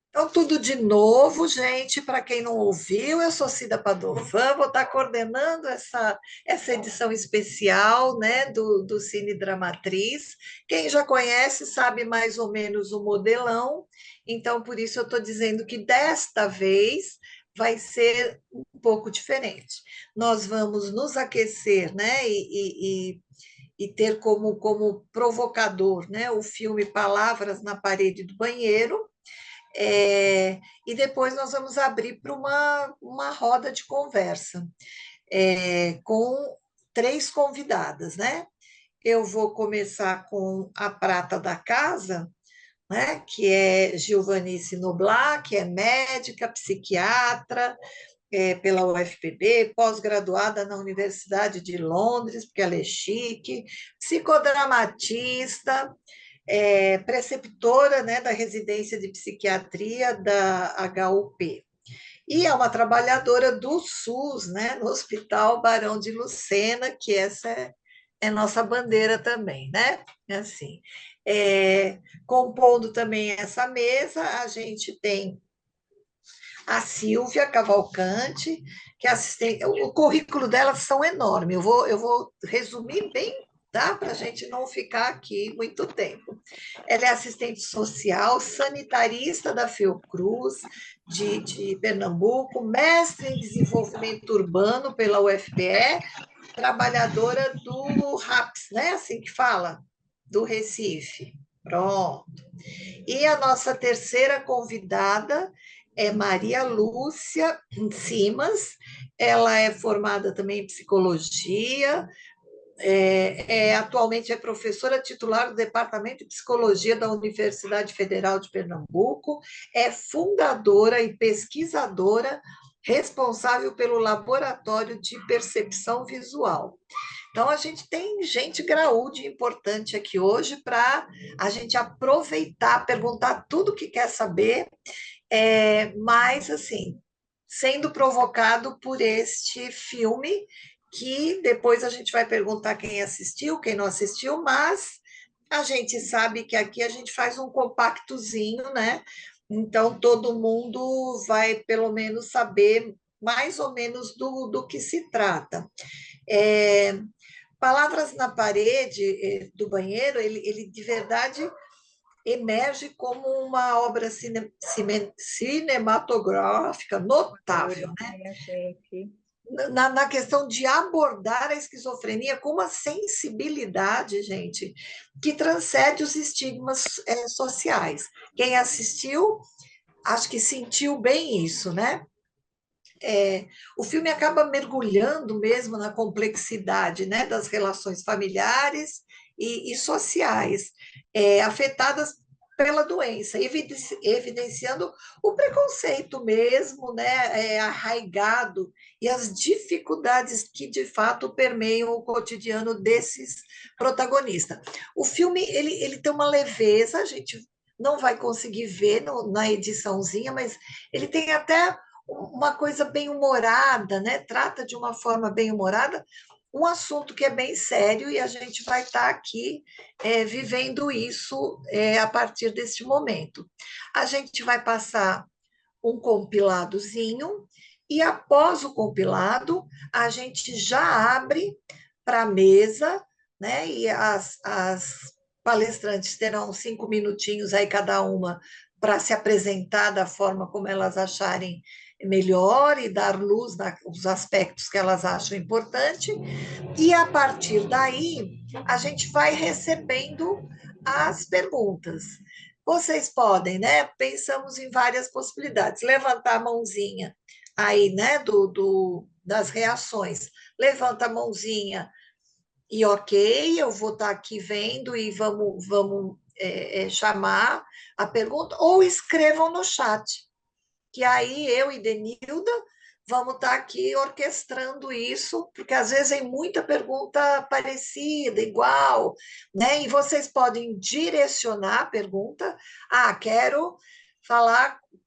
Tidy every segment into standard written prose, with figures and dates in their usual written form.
Então, tudo de novo, gente. Para quem não ouviu, eu sou Cida Padovan, vou estar coordenando essa edição especial, né, do Cine Dramatriz. Quem já conhece sabe mais ou menos o modelão, então por isso eu estou dizendo que desta vez vai ser um pouco diferente. Nós vamos nos aquecer, né, e ter como provocador, né, o filme Palavras na Parede do Banheiro. E depois nós vamos abrir para uma roda de conversa com três convidadas, né? Eu vou começar com a prata da casa, né? Que é Giovanice Noblat, que é médica, psiquiatra, pela UFPB, pós-graduada na Universidade de Londres, porque ela é chique, psicodramatista, preceptora, né, da residência de psiquiatria da HUP. E é uma trabalhadora do SUS, né, no Hospital Barão de Lucena, que essa é nossa bandeira também, né? É assim, compondo também essa mesa, a gente tem a Silvia Cavalcante, que é assistente. O currículo delas são enormes. Eu vou resumir bem, tá? Para a gente não ficar aqui muito tempo. Ela é assistente social, sanitarista da Fiocruz, de Pernambuco, mestre em desenvolvimento urbano pela UFPE, trabalhadora do RAPS, né? Assim que fala, do Recife. Pronto. E a nossa terceira convidada é Maria Lúcia Simas. Ela é formada também em psicologia, atualmente é professora titular do Departamento de Psicologia da Universidade Federal de Pernambuco, é fundadora e pesquisadora responsável pelo Laboratório de Percepção Visual. Então, a gente tem gente graúde importante aqui hoje para a gente aproveitar, perguntar tudo o que quer saber, mas, assim, sendo provocado por este filme, que depois a gente vai perguntar quem assistiu, quem não assistiu, mas a gente sabe que aqui a gente faz um compactozinho, né? Então, todo mundo vai, pelo menos, saber mais ou menos do que se trata. É, Palavras na Parede do Banheiro, ele de verdade emerge como uma obra cinematográfica Adorei, notável, né? gente. Na questão de abordar a esquizofrenia com uma sensibilidade, gente, que transcende os estigmas sociais. Quem assistiu, acho que sentiu bem isso, né? O filme acaba mergulhando mesmo na complexidade, né, das relações familiares e sociais, afetadas pela doença, evidenciando o preconceito mesmo, né, arraigado, e as dificuldades que de fato permeiam o cotidiano desses protagonistas. O filme ele tem uma leveza, a gente não vai conseguir ver na ediçãozinha, mas ele tem até uma coisa bem humorada, né? Trata de uma forma bem humorada um assunto que é bem sério e a gente vai estar aqui vivendo isso a partir deste momento. A gente vai passar um compiladozinho e após o compilado a gente já abre para a mesa, né? E as palestrantes terão 5 minutinhos aí cada uma para se apresentar da forma como elas acharem melhor e dar luz nos aspectos que elas acham importante. E a partir daí, a gente vai recebendo as perguntas. Vocês podem, né? Pensamos em várias possibilidades. Levantar a mãozinha aí, né? Das reações. Levanta a mãozinha e ok, eu vou estar aqui vendo e vamos chamar a pergunta, ou escrevam no chat, que aí eu e Denilda vamos estar aqui orquestrando isso, porque às vezes tem muita pergunta parecida, igual, né? E vocês podem direcionar a pergunta. Ah, quero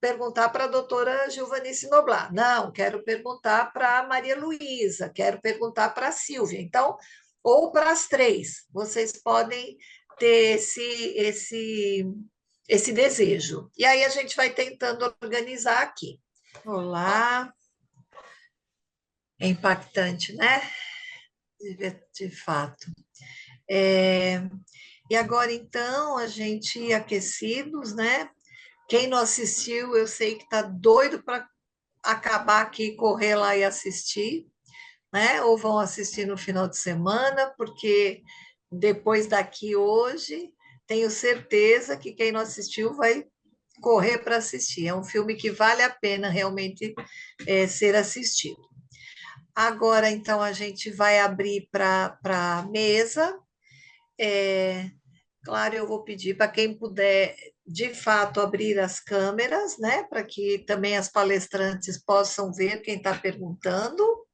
perguntar para a doutora Giovanice Noblar. Não, quero perguntar para a Maria Luísa, quero perguntar para a Silvia. Então, ou para as três, vocês podem ter esse esse desejo. E aí a gente vai tentando organizar aqui. Olá, é impactante, né? De fato. E agora, então, a gente aquecidos, né? Quem não assistiu, eu sei que está doido para acabar aqui, correr lá e assistir, né? Ou vão assistir no final de semana, porque depois daqui hoje, tenho certeza que quem não assistiu vai correr para assistir. É um filme que vale a pena realmente ser assistido. Agora, então, a gente vai abrir para a mesa. Claro, eu vou pedir para quem puder, de fato, abrir as câmeras, né, para que também as palestrantes possam ver quem está perguntando.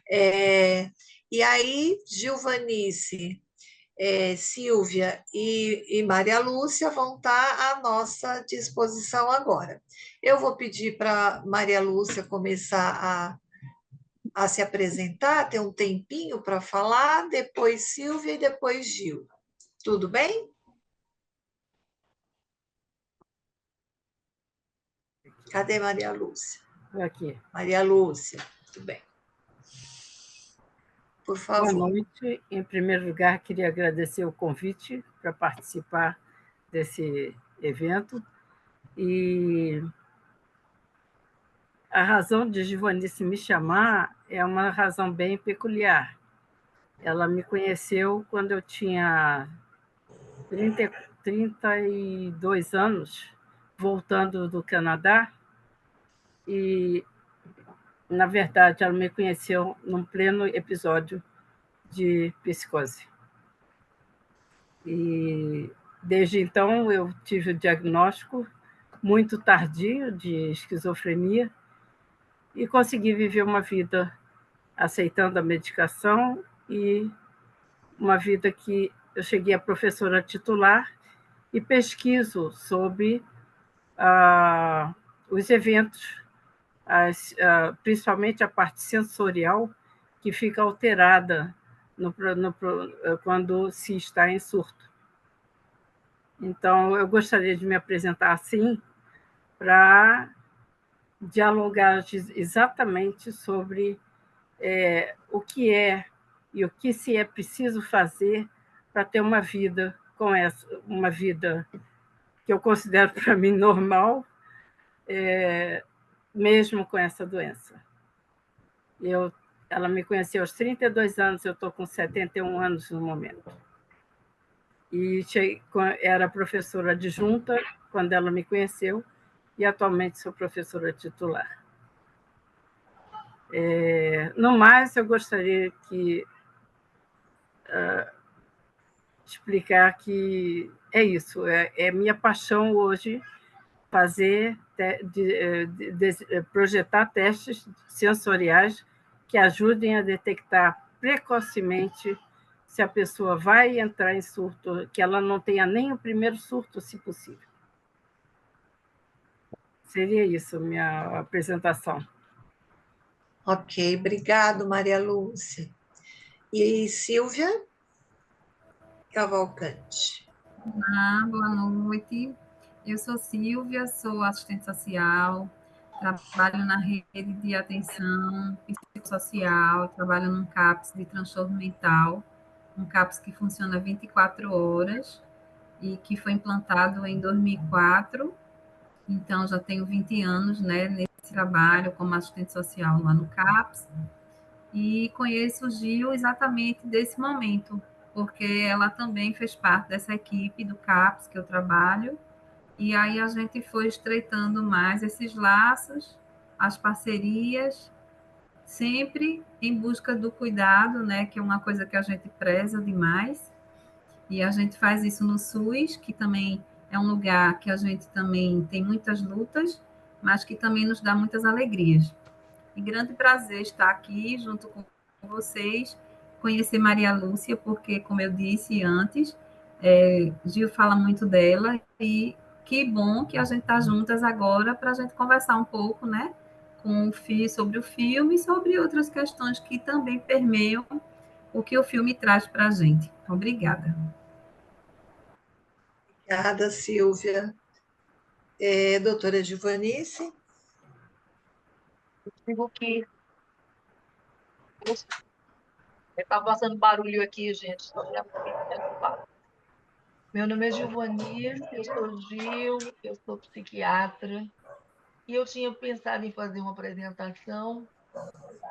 E aí, Gilvanice, Silvia e Maria Lúcia vão estar à nossa disposição agora. Eu vou pedir para Maria Lúcia começar a se apresentar, ter um tempinho para falar, depois Silvia e depois Gil. Tudo bem? Cadê Maria Lúcia? Aqui. Maria Lúcia, tudo bem. Por Boa favor. noite. Em primeiro lugar, queria agradecer o convite para participar desse evento. E a razão de Givanice me chamar é uma razão bem peculiar. Ela me conheceu quando eu tinha 32 anos, voltando do Canadá, e, na verdade, ela me conheceu num pleno episódio de psicose. E, desde então, eu tive o diagnóstico muito tardio de esquizofrenia e consegui viver uma vida aceitando a medicação e uma vida que eu cheguei a professora titular e pesquiso sobre os eventos, principalmente a parte sensorial, que fica alterada quando se está em surto. Então, eu gostaria de me apresentar assim para dialogar exatamente sobre o que é e o que se é preciso fazer para ter uma vida uma vida que eu considero para mim normal, mesmo com essa doença. Ela me conheceu aos 32 anos, eu estou com 71 anos no momento. E era professora adjunta quando ela me conheceu e atualmente sou professora titular. No mais, eu gostaria de explicar que é isso, é minha paixão hoje fazer, projetar testes sensoriais que ajudem a detectar precocemente se a pessoa vai entrar em surto, que ela não tenha nem o primeiro surto, se possível. Seria isso, minha apresentação. Ok, obrigado, Maria Lúcia. E Silvia Cavalcante. Olá, boa noite. Eu sou Silvia, sou assistente social, trabalho na rede de atenção psicossocial, trabalho num CAPS de transtorno mental, um CAPS que funciona 24 horas e que foi implantado em 2004. Então, já tenho 20 anos, né, nesse trabalho como assistente social lá no CAPS. E conheço o Gil exatamente desse momento, porque ela também fez parte dessa equipe do CAPS que eu trabalho, e aí a gente foi estreitando mais esses laços, as parcerias, sempre em busca do cuidado, né, que é uma coisa que a gente preza demais, e a gente faz isso no SUS, que também é um lugar que a gente também tem muitas lutas, mas que também nos dá muitas alegrias. E grande prazer estar aqui junto com vocês, conhecer Maria Lúcia, porque, como eu disse antes, Gil fala muito dela, e que bom que a gente está juntas agora para a gente conversar um pouco, né, sobre o filme e sobre outras questões que também permeiam o que o filme traz para a gente. Obrigada. Obrigada, Silvia. Doutora Givanice? Digo que estava passando barulho aqui, gente. Só minha filha derrubar. Meu nome é Gilvanice, eu sou Gil, eu sou psiquiatra. E eu tinha pensado em fazer uma apresentação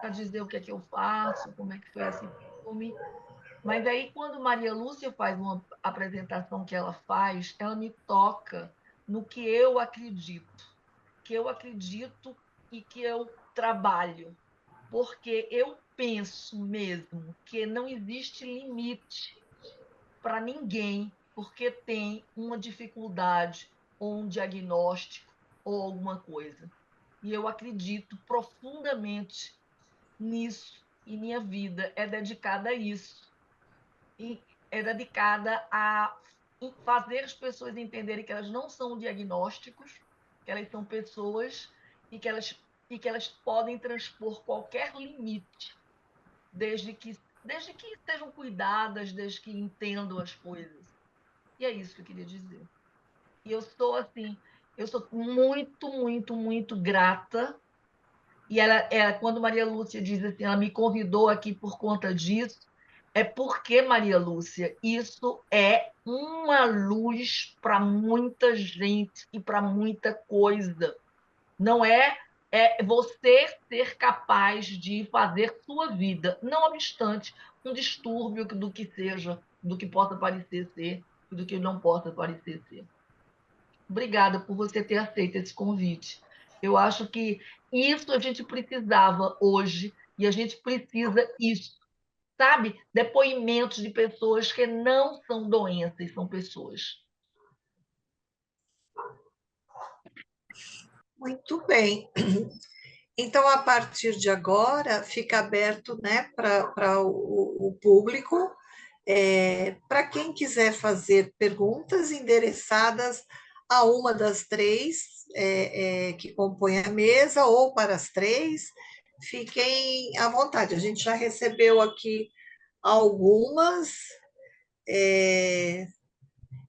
para dizer o que é que eu faço, como é que foi esse filme. Mas aí, quando Maria Lúcia faz uma apresentação que ela me toca no que eu acredito e que eu trabalho. Porque eu penso mesmo que não existe limite para ninguém porque tem uma dificuldade ou um diagnóstico ou alguma coisa. E eu acredito profundamente nisso e minha vida é dedicada a isso. E é dedicada a fazer as pessoas entenderem que elas não são diagnósticos, que elas são pessoas e que elas podem transpor qualquer limite desde que sejam cuidadas, desde que entendam as coisas. E é isso que eu queria dizer. E eu sou muito, muito, muito grata. E quando Maria Lúcia diz assim, ela me convidou aqui por conta disso, é porque, Maria Lúcia, isso é uma luz para muita gente e para muita coisa. Não é você ser capaz de fazer sua vida, não obstante um distúrbio do que seja, do que possa parecer ser e do que não possa parecer ser. Obrigada por você ter aceito esse convite. Eu acho que isso a gente precisava hoje e a gente precisa isso, sabe? Depoimentos de pessoas que não são doenças, são pessoas. Muito bem. Então, a partir de agora, fica aberto, né, para o público, para quem quiser fazer perguntas endereçadas a uma das três que compõem a mesa, ou para as três, fiquem à vontade. A gente já recebeu aqui algumas,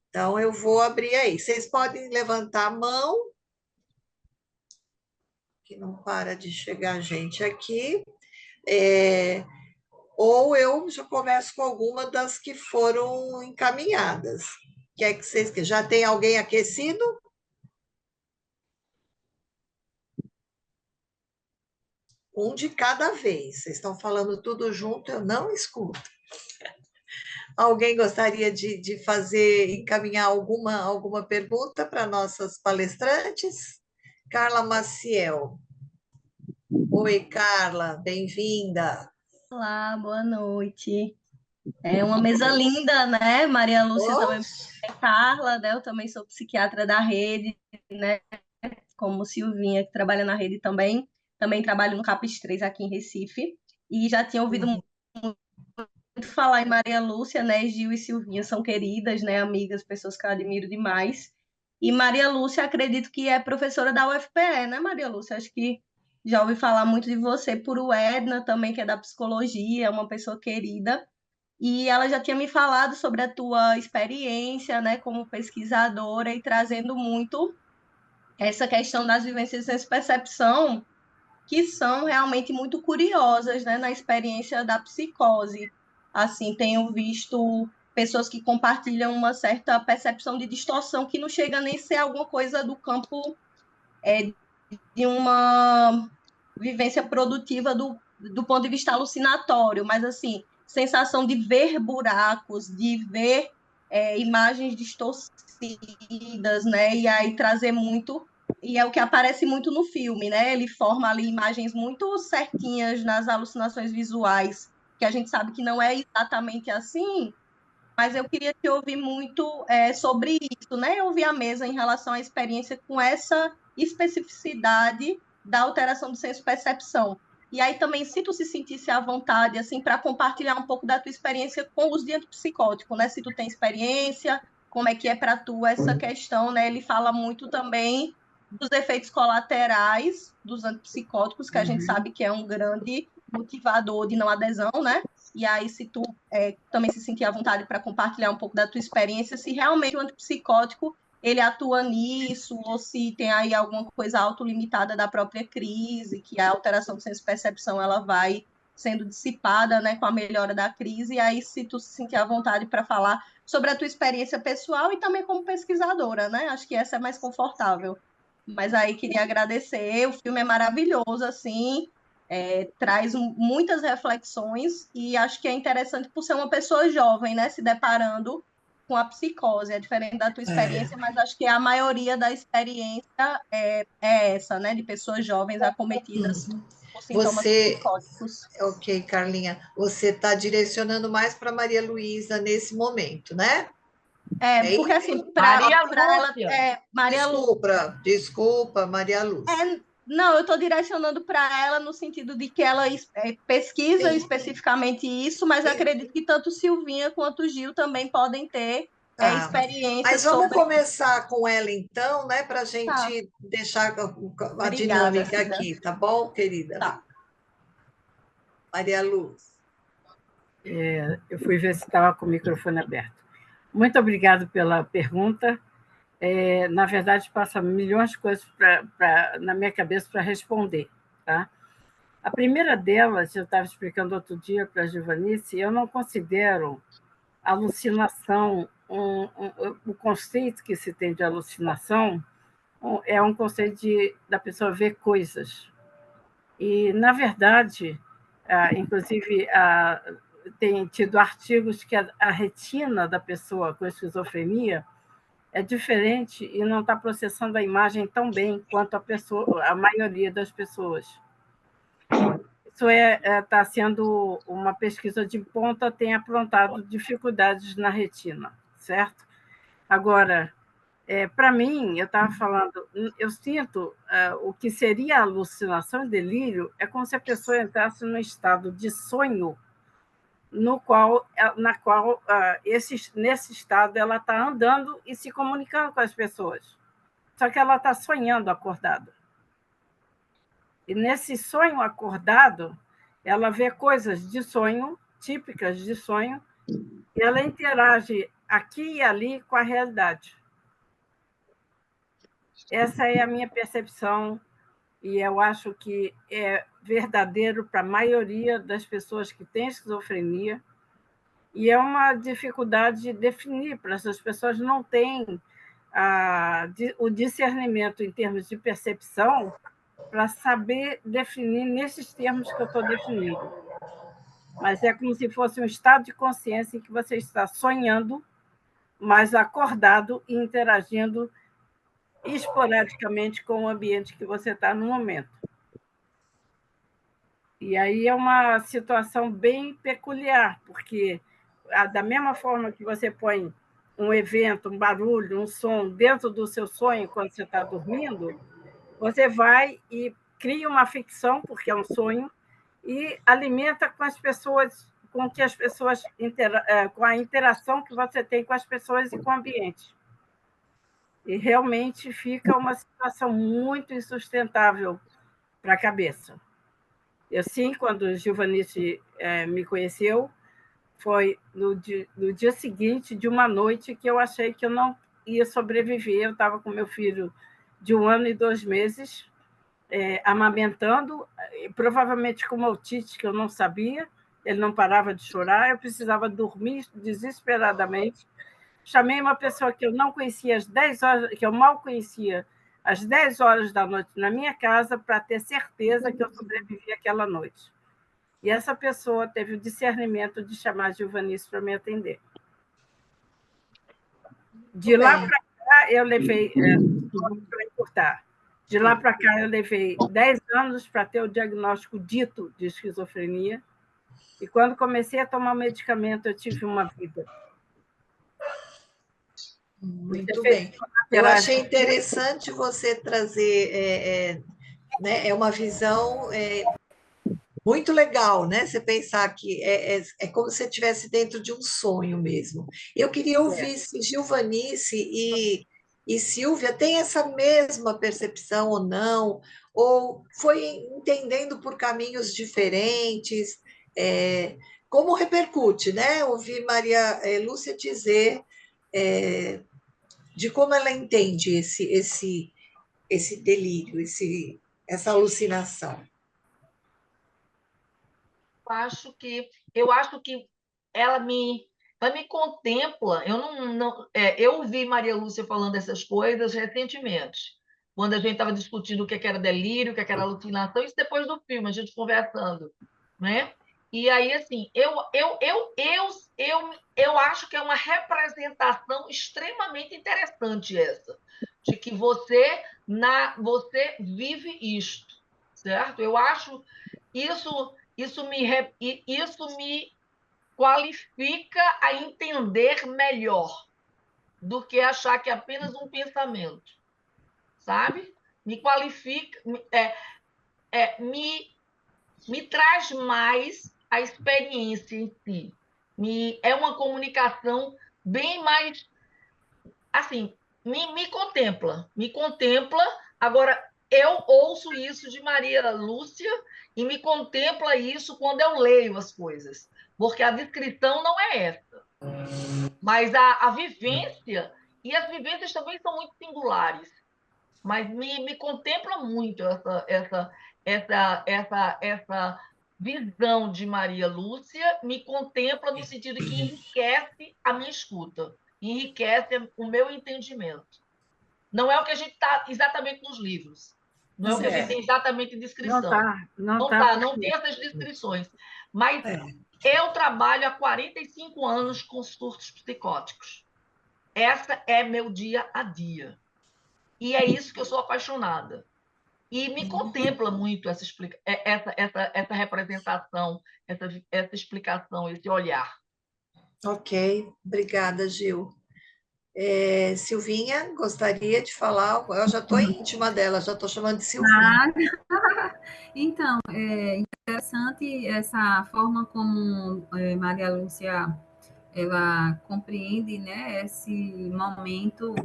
então eu vou abrir aí. Vocês podem levantar a mão, que não para de chegar gente aqui. Ou eu já começo com alguma das que foram encaminhadas. Quer que vocês já tem alguém aquecido? Um de cada vez. Vocês estão falando tudo junto, eu não escuto. Alguém gostaria de fazer, encaminhar alguma pergunta para nossas palestrantes? Carla Maciel. Oi, Carla, bem-vinda. Olá, boa noite. É uma mesa linda, né? Maria Lúcia também é Carla, né? Eu também sou psiquiatra da rede, né? Como Silvinha, que trabalha na rede também. Também trabalho no CAPES 3 aqui em Recife. E já tinha ouvido muito falar em Maria Lúcia, né? Gil e Silvinha são queridas, né? Amigas, pessoas que eu admiro demais. E Maria Lúcia, acredito que é professora da UFPE, né, Maria Lúcia? Acho que já ouvi falar muito de você por o Edna também, que é da psicologia, é uma pessoa querida. E ela já tinha me falado sobre a tua experiência, né, como pesquisadora e trazendo muito essa questão das vivências de percepção, que são realmente muito curiosas, né, na experiência da psicose. Assim, tenho visto pessoas que compartilham uma certa percepção de distorção que não chega nem a ser alguma coisa do campo de uma vivência produtiva do ponto de vista alucinatório, mas assim, sensação de ver buracos, de ver imagens distorcidas, né? E aí trazer muito, e é o que aparece muito no filme, né? Ele forma ali imagens muito certinhas nas alucinações visuais, que a gente sabe que não é exatamente assim, mas eu queria te ouvir muito sobre isso, né? Eu ouvi a mesa em relação à experiência com essa especificidade da alteração do senso-percepção. E aí também, se tu se sentisse à vontade, assim, para compartilhar um pouco da tua experiência com os de antipsicótico, né? Se tu tem experiência, como é que é para tu essa questão, né? Ele fala muito também dos efeitos colaterais dos antipsicóticos, que a gente sabe que é um grande motivador de não adesão, né? E aí, se tu também se sentir à vontade para compartilhar um pouco da tua experiência, se realmente o antipsicótico ele atua nisso, ou se tem aí alguma coisa autolimitada da própria crise, que a alteração de senso-percepção ela vai sendo dissipada, né, com a melhora da crise, e aí se tu se sentir à vontade para falar sobre a tua experiência pessoal e também como pesquisadora, né? Acho que essa é mais confortável. Mas aí queria agradecer, o filme é maravilhoso, assim, traz muitas reflexões e acho que é interessante por ser uma pessoa jovem, né, se deparando com a psicose. É diferente da tua experiência, mas acho que a maioria da experiência é essa, né, de pessoas jovens acometidas por sintomas Você, psicóticos. ok, Carlinha, você está direcionando mais para Maria Luísa nesse momento, né? É Porque isso? assim, Maria para ela, Lúcia. Maria Lu, Desculpa, Maria Lúcia. não, eu estou direcionando para ela no sentido de que ela pesquisa Sim. especificamente isso, mas acredito que tanto Silvinha quanto Gil também podem ter Tá. experiências Mas vamos sobre. começar com ela, então, né, para a Tá. gente deixar a Obrigada, dinâmica Cida. aqui, tá bom, querida? Tá. Maria Luz. Eu fui ver se estava com o microfone aberto. Muito obrigado pela pergunta. Na verdade, passa milhões de coisas na minha cabeça para responder. Tá? A primeira delas, eu estava explicando outro dia para a Gilvanice, eu não considero alucinação, o conceito que se tem de alucinação é um conceito da pessoa ver coisas. E, na verdade, inclusive, tem tido artigos que a retina da pessoa com esquizofrenia é diferente e não está processando a imagem tão bem quanto a maioria das pessoas. Isso está sendo uma pesquisa de ponta, tem aprontado dificuldades na retina, certo? Agora, para mim, eu estava falando, eu sinto o que seria alucinação e delírio é como se a pessoa entrasse num estado de sonho nesse estado ela está andando e se comunicando com as pessoas. Só que ela está sonhando acordada. E nesse sonho acordado, ela vê coisas de sonho, típicas de sonho, e ela interage aqui e ali com a realidade. Essa é a minha percepção, e eu acho que é verdadeiro para a maioria das pessoas que têm esquizofrenia, e é uma dificuldade de definir, para essas pessoas não têm o discernimento em termos de percepção para saber definir nesses termos que eu estou definindo. Mas é como se fosse um estado de consciência em que você está sonhando, mas acordado e interagindo esporadicamente com o ambiente que você está no momento. E aí é uma situação bem peculiar, porque da mesma forma que você põe um evento, um barulho, um som dentro do seu sonho quando você está dormindo, você vai e cria uma ficção, porque é um sonho, e alimenta com as pessoas, com a interação que você tem com as pessoas e com o ambiente. E realmente fica uma situação muito insustentável para a cabeça. Eu, sim, quando Gilvanice me conheceu, foi no dia seguinte de uma noite que eu achei que eu não ia sobreviver. Eu estava com meu filho de 1 ano e 2 meses, amamentando, provavelmente com uma otite que eu não sabia, ele não parava de chorar, eu precisava dormir desesperadamente. Chamei uma pessoa que eu não conhecia às 10 horas, que eu mal conhecia, às 10 horas da noite na minha casa, para ter certeza que eu sobrevivi aquela noite. E essa pessoa teve o discernimento de chamar a Gilvanice para me atender. De lá para cá, eu levei... para encurtar. De lá para cá, eu levei 10 anos para ter o diagnóstico dito de esquizofrenia. E quando comecei a tomar o medicamento, eu tive uma vida. Muito bem. Eu achei interessante você trazer, né, uma visão muito legal, né? Você pensar que é como se você estivesse dentro de um sonho mesmo. Eu queria ouvir se Gilvanice e Silvia têm essa mesma percepção ou não, ou foi entendendo por caminhos diferentes, como repercute, né? Ouvi Maria Lúcia dizer de como ela entende esse delírio, essa alucinação. Eu acho que ela me contempla. Eu ouvi Maria Lúcia falando essas coisas recentemente, quando a gente estava discutindo o que era delírio, o que era alucinação, isso depois do filme, a gente conversando, né? E aí, assim, eu acho que é uma representação extremamente interessante essa, de que você vive isto, certo? Eu acho isso me qualifica a entender melhor do que achar que é apenas um pensamento, sabe? Me qualifica, me traz mais a experiência em si. É uma comunicação bem mais, assim, me contempla. Agora, eu ouço isso de Maria Lúcia e me contempla isso quando eu leio as coisas, porque a descrição não é essa, mas a vivência, e as vivências também são muito singulares, mas me contempla muito essa visão de Maria Lúcia, me contempla no sentido que enriquece a minha escuta, enriquece o meu entendimento. Não é o que a gente está exatamente nos livros, não é o que a gente tem exatamente em Não descrição. está, não Não tá, tá, não porque tem essas descrições. Mas É. eu trabalho há 45 anos com surtos psicóticos. Essa é meu dia a dia. E é isso que eu sou apaixonada. E me contempla muito essa representação, essa explicação, esse olhar. Ok, obrigada, Gil. Silvinha, gostaria de falar? Eu já estou íntima dela, já estou chamando de Silvinha. Ah, então, é interessante essa forma como Maria Lúcia ela compreende, né, esse momento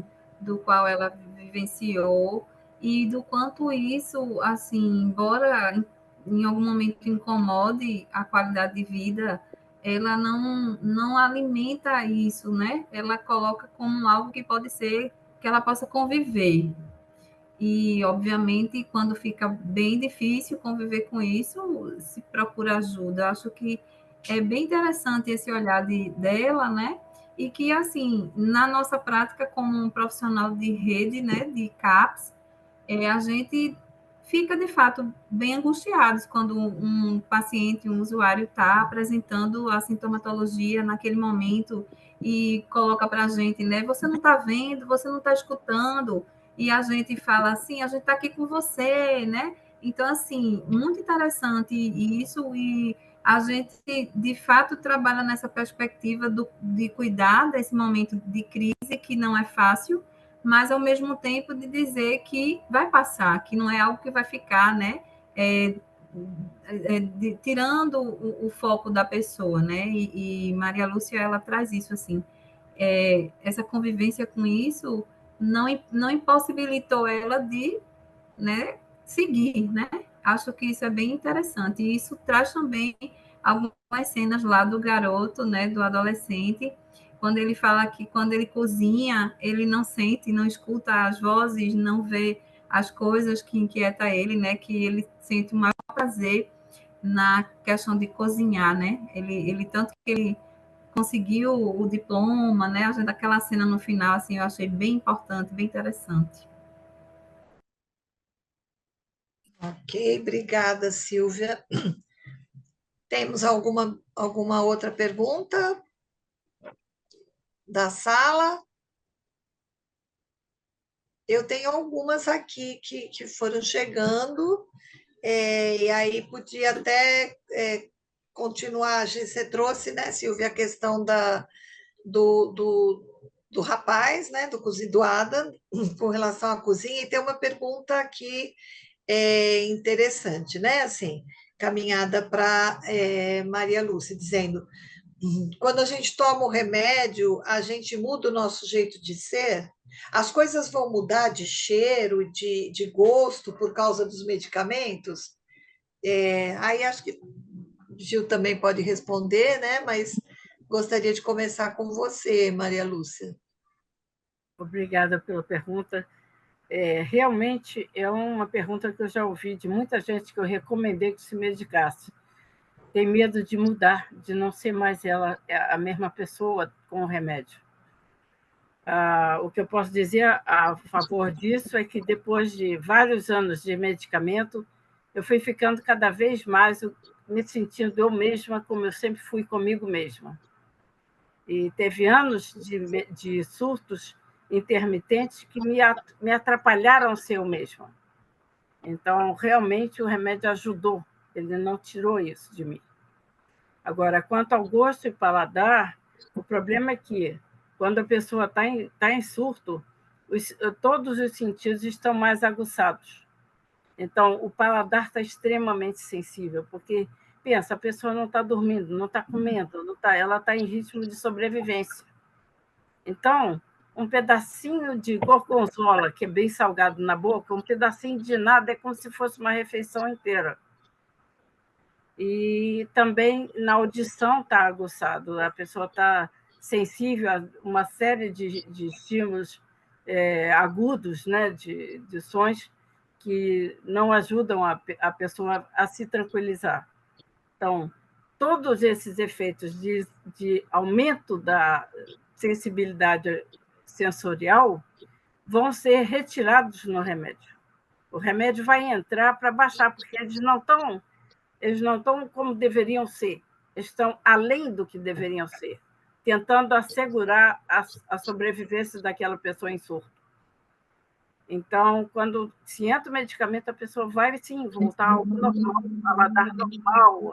do qual ela vivenciou e do quanto isso, assim, embora em algum momento incomode a qualidade de vida, ela não alimenta isso, né? Ela coloca como algo que pode ser que ela possa conviver. E, obviamente, quando fica bem difícil conviver com isso, se procura ajuda. Eu acho que é bem interessante esse olhar dela, né? E que, assim, na nossa prática como um profissional de rede, né, de CAPS, a gente fica, de fato, bem angustiados quando um paciente, um usuário está apresentando a sintomatologia naquele momento e coloca para a gente, né? Você não está vendo, você não está escutando, e a gente fala assim, a gente está aqui com você, né? Então, assim, muito interessante isso, e a gente, de fato, trabalha nessa perspectiva de cuidar desse momento de crise, que não é fácil, mas ao mesmo tempo de dizer que vai passar, que não é algo que vai ficar, né? Tirando o foco da pessoa, né? E Maria Lúcia, ela traz isso assim, essa convivência com isso não impossibilitou ela de, né, seguir, né? Acho que isso é bem interessante. E isso traz também algumas cenas lá do garoto, né, do adolescente, quando ele fala que quando ele cozinha, ele não sente, não escuta as vozes, não vê as coisas que inquieta ele, né, que ele sente o maior prazer na questão de cozinhar, né? Ele tanto que ele conseguiu o diploma, né? Aquela cena no final, assim, eu achei bem importante, bem interessante. Ok, obrigada, Silvia. Temos alguma outra pergunta da sala? Eu tenho algumas aqui que foram chegando, e aí podia até continuar. Você trouxe, né, Silvia, a questão do, do, do rapaz, né, do Adam, com relação à cozinha, e tem uma pergunta aqui interessante, né, assim, caminhada para Maria Lúcia, dizendo: quando a gente toma o remédio, a gente muda o nosso jeito de ser? As coisas vão mudar de cheiro, de gosto por causa dos medicamentos? Aí acho que Gil também pode responder, né? Mas gostaria de começar com você, Maria Lúcia. Obrigada pela pergunta. Realmente é uma pergunta que eu já ouvi de muita gente que eu recomendei que se medicasse. Tem medo de mudar, de não ser mais ela a mesma pessoa com o remédio. O que eu posso dizer a favor disso é que depois de vários anos de medicamento, eu fui ficando cada vez mais me sentindo eu mesma como eu sempre fui comigo mesma. E teve anos de surtos intermitentes que me atrapalharam a ser eu mesma. Então, realmente, o remédio ajudou, ele não tirou isso de mim. Agora, quanto ao gosto e paladar, o problema é que, quando a pessoa está em surto, todos os sentidos estão mais aguçados. Então, o paladar está extremamente sensível, porque, pensa, a pessoa não está dormindo, não está comendo, ela está em ritmo de sobrevivência. Então, um pedacinho de gorgonzola, que é bem salgado na boca, um pedacinho de nada é como se fosse uma refeição inteira. E também na audição está aguçado, a pessoa está sensível a uma série de estímulos agudos, né, de sons que não ajudam a pessoa a se tranquilizar. Então, todos esses efeitos de aumento da sensibilidade sensorial vão ser retirados no remédio. O remédio vai entrar para baixar, porque eles não estão como deveriam ser, eles estão além do que deveriam ser, tentando assegurar a sobrevivência daquela pessoa em surto. Então, quando se entra o medicamento, a pessoa vai, sim, voltar ao normal, ao paladar normal,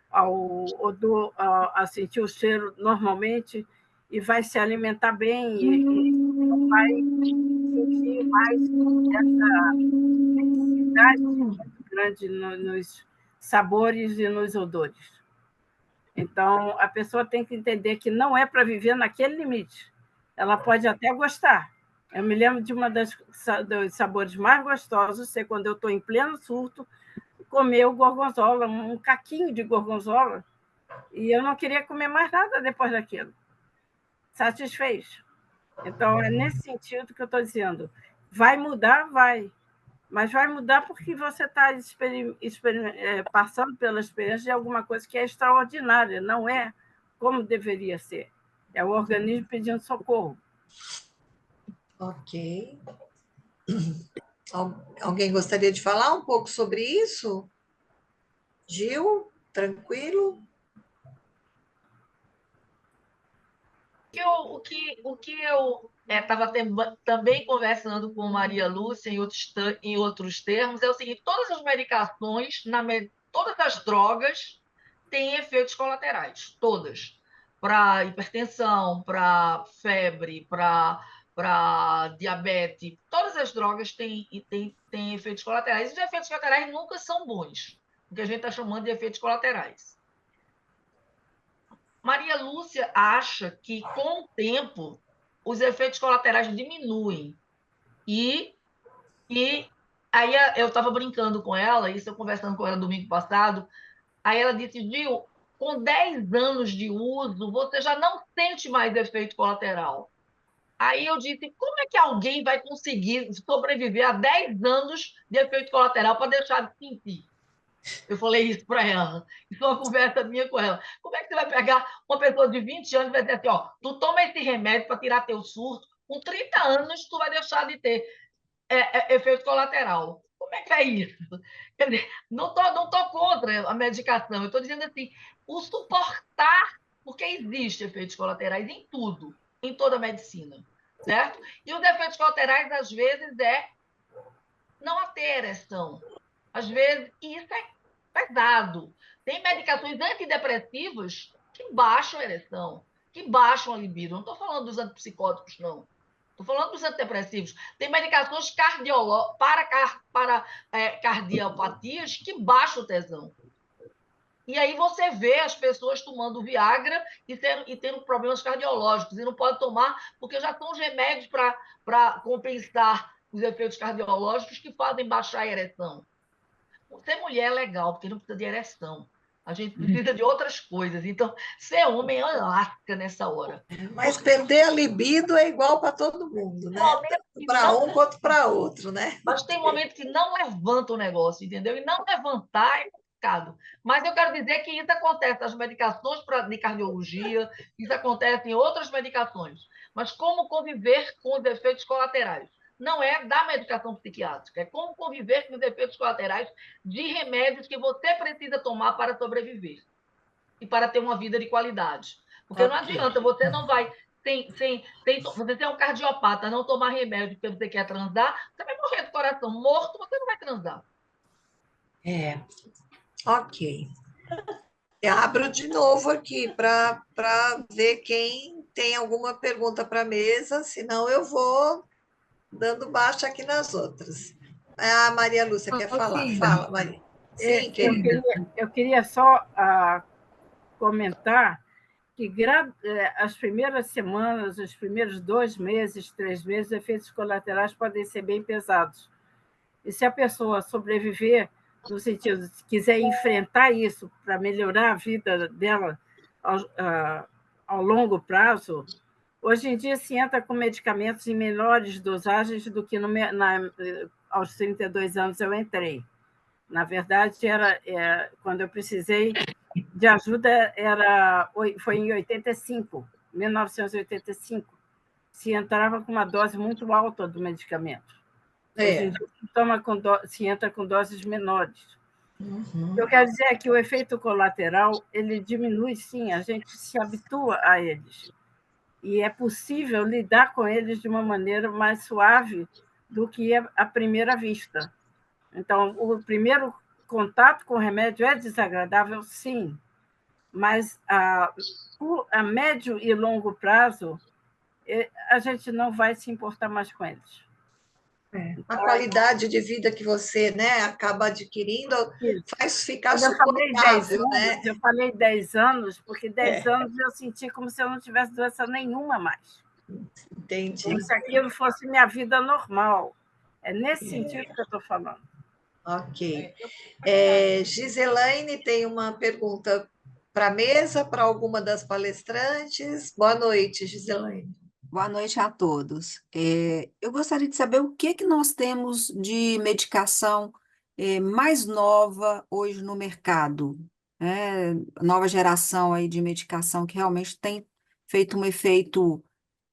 ao odor, a sentir o cheiro normalmente, e vai se alimentar bem, e não vai sentir mais essa necessidade muito grande nos sabores e nos odores. Então, a pessoa tem que entender que não é para viver naquele limite. Ela pode até gostar. Eu me lembro de dos sabores mais gostosos, ser quando eu estou em pleno surto, comer o gorgonzola, um caquinho de gorgonzola, e eu não queria comer mais nada depois daquilo. Satisfez. Então, é nesse sentido que eu estou dizendo. Vai mudar? Vai. Mas vai mudar porque você está passando pela experiência de alguma coisa que é extraordinária, não é como deveria ser. É o organismo pedindo socorro. Ok. Alguém gostaria de falar um pouco sobre isso? Gil, tranquilo? O que eu estava também conversando com Maria Lúcia em outros termos é o seguinte: todas as medicações, todas as drogas têm efeitos colaterais, todas. Para hipertensão, para febre, para diabetes, todas as drogas têm efeitos colaterais. E os efeitos colaterais nunca são bons, o que a gente está chamando de efeitos colaterais. Maria Lúcia acha que, com o tempo, os efeitos colaterais diminuem. E aí eu estava brincando com ela, isso eu conversando com ela domingo passado, aí ela disse: Gil, com 10 anos de uso, você já não sente mais efeito colateral. Aí eu disse: como é que alguém vai conseguir sobreviver a 10 anos de efeito colateral para deixar de sentir? Eu falei isso para ela. Isso é uma conversa minha com ela. Como é que você vai pegar uma pessoa de 20 anos e vai dizer assim: ó, tu toma esse remédio para tirar teu surto, com 30 anos tu vai deixar de ter efeito colateral. Como é que é isso? Quer dizer, não tô contra a medicação, eu estou dizendo assim, o suportar, porque existe efeitos colaterais em tudo, em toda a medicina, certo? E os efeitos colaterais, às vezes, não ter ereção. Às vezes, e isso é pesado. Tem medicações antidepressivas que baixam a ereção, que baixam a libido. Não estou falando dos antipsicóticos, não. Estou falando dos antidepressivos. Tem medicações para cardiopatias que baixam o tesão. E aí você vê as pessoas tomando Viagra e tendo problemas cardiológicos. E não pode tomar, porque já são os remédios para compensar os efeitos cardiológicos que fazem baixar a ereção. Ser mulher é legal, porque não precisa de ereção. A gente precisa de outras coisas. Então, ser homem é uma lasca nessa hora. Mas perder a libido é igual para todo mundo, né? Tanto para um quanto para outro, né? Mas tem momentos que não levanta o negócio, entendeu? E não levantar é complicado. Mas eu quero dizer que isso acontece nas medicações de cardiologia, isso acontece em outras medicações. Mas como conviver com os efeitos colaterais? Não é da medicação psiquiátrica, é como conviver com os efeitos colaterais de remédios que você precisa tomar para sobreviver e para ter uma vida de qualidade. Porque não adianta, você não vai. Você tem um cardiopata, não tomar remédio porque você quer transar, você vai morrer do coração. Morto, você não vai transar. Ok. Eu abro de novo aqui para ver quem tem alguma pergunta para a mesa, senão eu vou dando baixa aqui nas outras. A Maria Lúcia quer falar. Cida, Fala, Maria. Sim, querida. Eu queria só comentar que as primeiras semanas, os primeiros 2 meses, 3 meses, efeitos colaterais podem ser bem pesados. E se a pessoa sobreviver, no sentido de quiser enfrentar isso para melhorar a vida dela ao longo prazo, hoje em dia se entra com medicamentos em menores dosagens do que aos 32 anos eu entrei. Na verdade, quando eu precisei de ajuda foi em 1985. Se entrava com uma dose muito alta do medicamento. Hoje em dia se entra com doses menores. Uhum. Eu quero dizer que o efeito colateral ele diminui, sim, a gente se habitua a eles. E é possível lidar com eles de uma maneira mais suave do que à primeira vista. Então, o primeiro contato com o remédio é desagradável, sim, mas a médio e longo prazo, a gente não vai se importar mais com eles. A qualidade de vida que você, né, acaba adquirindo faz ficar Quando eu falei 10 suportável, anos, né? eu falei 10 anos, porque 10 anos eu senti como se eu não tivesse doença nenhuma mais. Entendi. Como se aquilo fosse minha vida normal. É nesse sentido que eu estou falando. Ok. Giselaine tem uma pergunta para a mesa, para alguma das palestrantes. Boa noite, Giselaine. Boa noite a todos. Eu gostaria de saber o que que nós temos de medicação mais nova hoje no mercado, né? Nova geração aí de medicação que realmente tem feito um efeito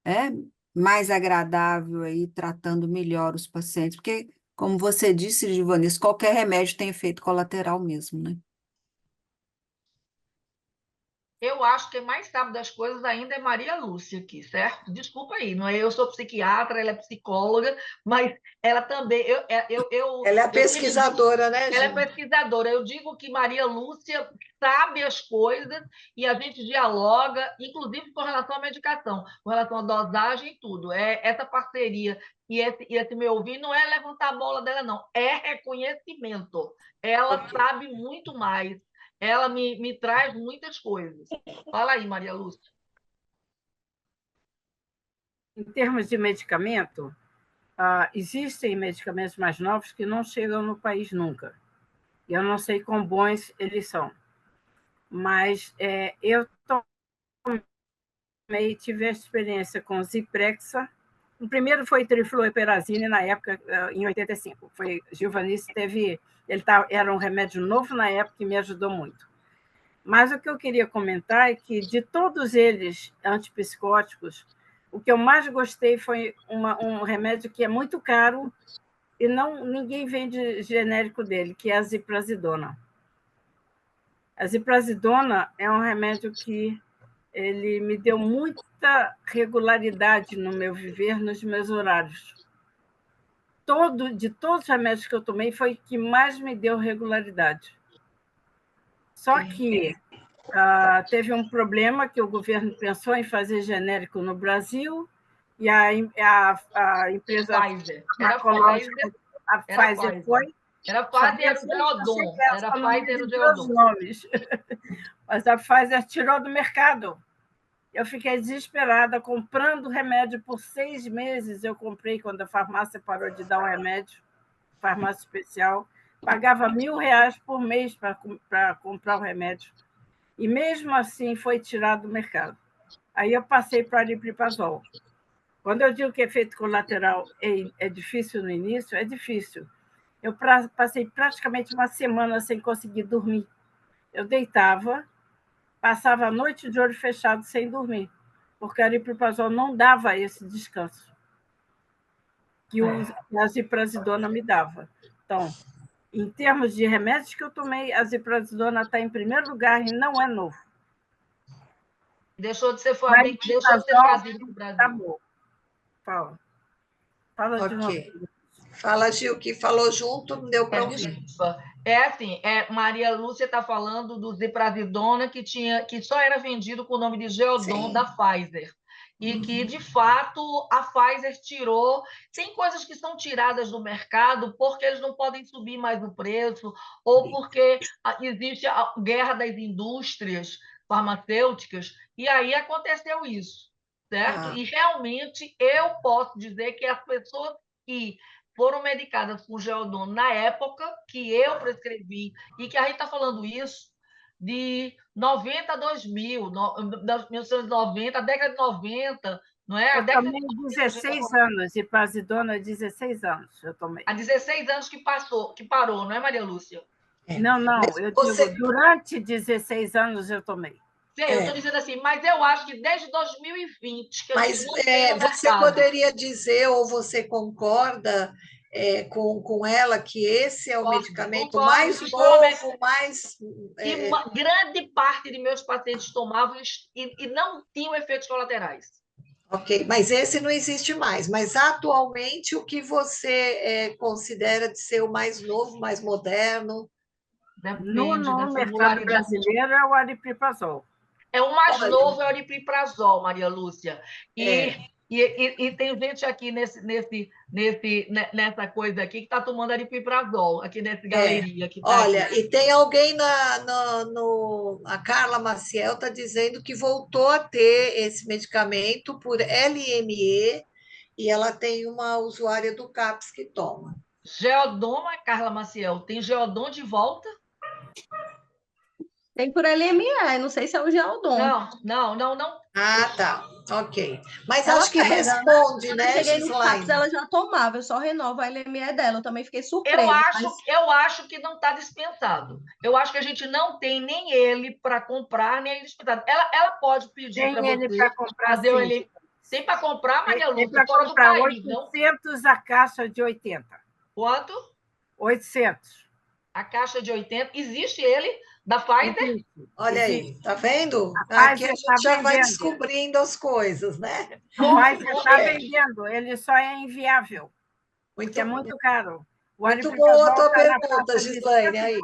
é, mais agradável aí, tratando melhor os pacientes, porque, como você disse, Givanis, qualquer remédio tem efeito colateral mesmo, né? Eu acho que quem mais sabe das coisas ainda é Maria Lúcia aqui, certo? Desculpa aí, não é? Eu sou psiquiatra, ela é psicóloga, mas ela também. Ela é a pesquisadora, né, ela é Gi? pesquisadora. Eu digo que Maria Lúcia sabe as coisas e a gente dialoga, inclusive com relação à medicação, com relação à dosagem e tudo. Essa parceria e esse meu ouvir não é levantar a bola dela, não, é reconhecimento. Ela sabe muito mais. Ela me traz muitas coisas. Fala aí, Maria Lúcia. Em termos de medicamento, existem medicamentos mais novos que não chegam no país nunca. Eu não sei quão bons eles são. Mas eu também tive a experiência com Ziprexa. O primeiro foi trifluoperazine, na época, em 85. Giovanni era um remédio novo na época e me ajudou muito. Mas o que eu queria comentar é que, de todos eles antipsicóticos, o que eu mais gostei foi um remédio que é muito caro e ninguém vende genérico dele, que é a ziprasidona. A ziprasidona é um remédio que ele me deu muita regularidade no meu viver, nos meus horários. De todos os remédios que eu tomei, foi o que mais me deu regularidade. Só que teve um problema que o governo pensou em fazer genérico no Brasil e a empresa Pfizer. A Pfizer foi. Era Pfizer e era o Geodon. Era Pfizer e o Geodon. Mas a Pfizer tirou do mercado. Eu fiquei desesperada comprando remédio por 6 meses. Eu comprei quando a farmácia parou de dar o remédio, farmácia especial. pagava R$ 1.000 por mês para comprar o remédio. E mesmo assim foi tirado do mercado. Aí eu passei para o aripiprazol. Quando eu digo que efeito colateral é difícil no início, é difícil. Eu passei praticamente uma semana sem conseguir dormir. Eu deitava, passava a noite de olho fechado sem dormir, porque o aripiprazol não dava esse descanso que a ziprasidona me dava. Então, em termos de remédios que eu tomei, a ziprasidona está em primeiro lugar e não é novo. Deixou de ser Aripiprazol trazido para o Brasil. tá bom. Fala de novo. Ok. Fala, Gil, que falou junto, não deu para ouvir. Desculpa. Assim, Maria Lúcia está falando do ziprasidona que só era vendido com o nome de Geodon Sim. da Pfizer. E que, de fato, a Pfizer tirou. Tem coisas que são tiradas do mercado porque eles não podem subir mais o preço, ou porque existe a guerra das indústrias farmacêuticas, e aí aconteceu isso, certo? E realmente eu posso dizer que as pessoas que foram medicadas com Geodon na época que eu prescrevi, e que a gente está falando isso de 90 a 2000, 1990, a década de 90, não é? Eu tomei 16 anos, ziprasidona, 16 anos eu tomei. Há 16 anos que parou, não é, Maria Lúcia? Não, eu digo, durante 16 anos eu tomei. Sim, eu estou dizendo assim, mas eu acho que desde 2020 que a gente não tem no você mercado. poderia dizer, ou você concorda com ela, que esse é o medicamento mais novo, mais... E uma grande parte de meus pacientes tomavam e não tinham efeitos colaterais. Ok, mas esse não existe mais. Mas atualmente, o que você considera de ser o mais novo, mais moderno? No mercado brasileiro é o aripiprazol. É o mais novo, é o aripiprazol, Maria Lúcia. E tem gente aqui nessa coisa aqui que está tomando aripiprazol, aqui nessa galeria. Que tá olha, aqui. E tem alguém a Carla Maciel está dizendo que voltou a ter esse medicamento por LME e ela tem uma usuária do CAPS que toma. Geodon, Carla Maciel, tem Geodon de volta? Tem por LME, não sei se é o Geodon. Não. Ah, tá. Ok. Mas ela acho que responde, né, Gislaine? Eu cheguei no Gislaine? CAPS, ela já tomava, eu só renovo a LME dela, eu também fiquei surpresa. Eu acho que não está dispensado. Eu acho que a gente não tem nem ele para comprar, nem ele dispensado. Ela pode pedir para você fazer ele. Tem para comprar, Maria Lúcia, fora do país, 800 a caixa de 80. Quanto? 800. A caixa de 80. Existe ele, da Pfizer? Olha aí, tá vendo? Aqui a gente já vai descobrindo as coisas, né? Mas está vendendo, ele só é inviável, porque é muito caro. Muito boa a tua pergunta, Gislaine. Aí.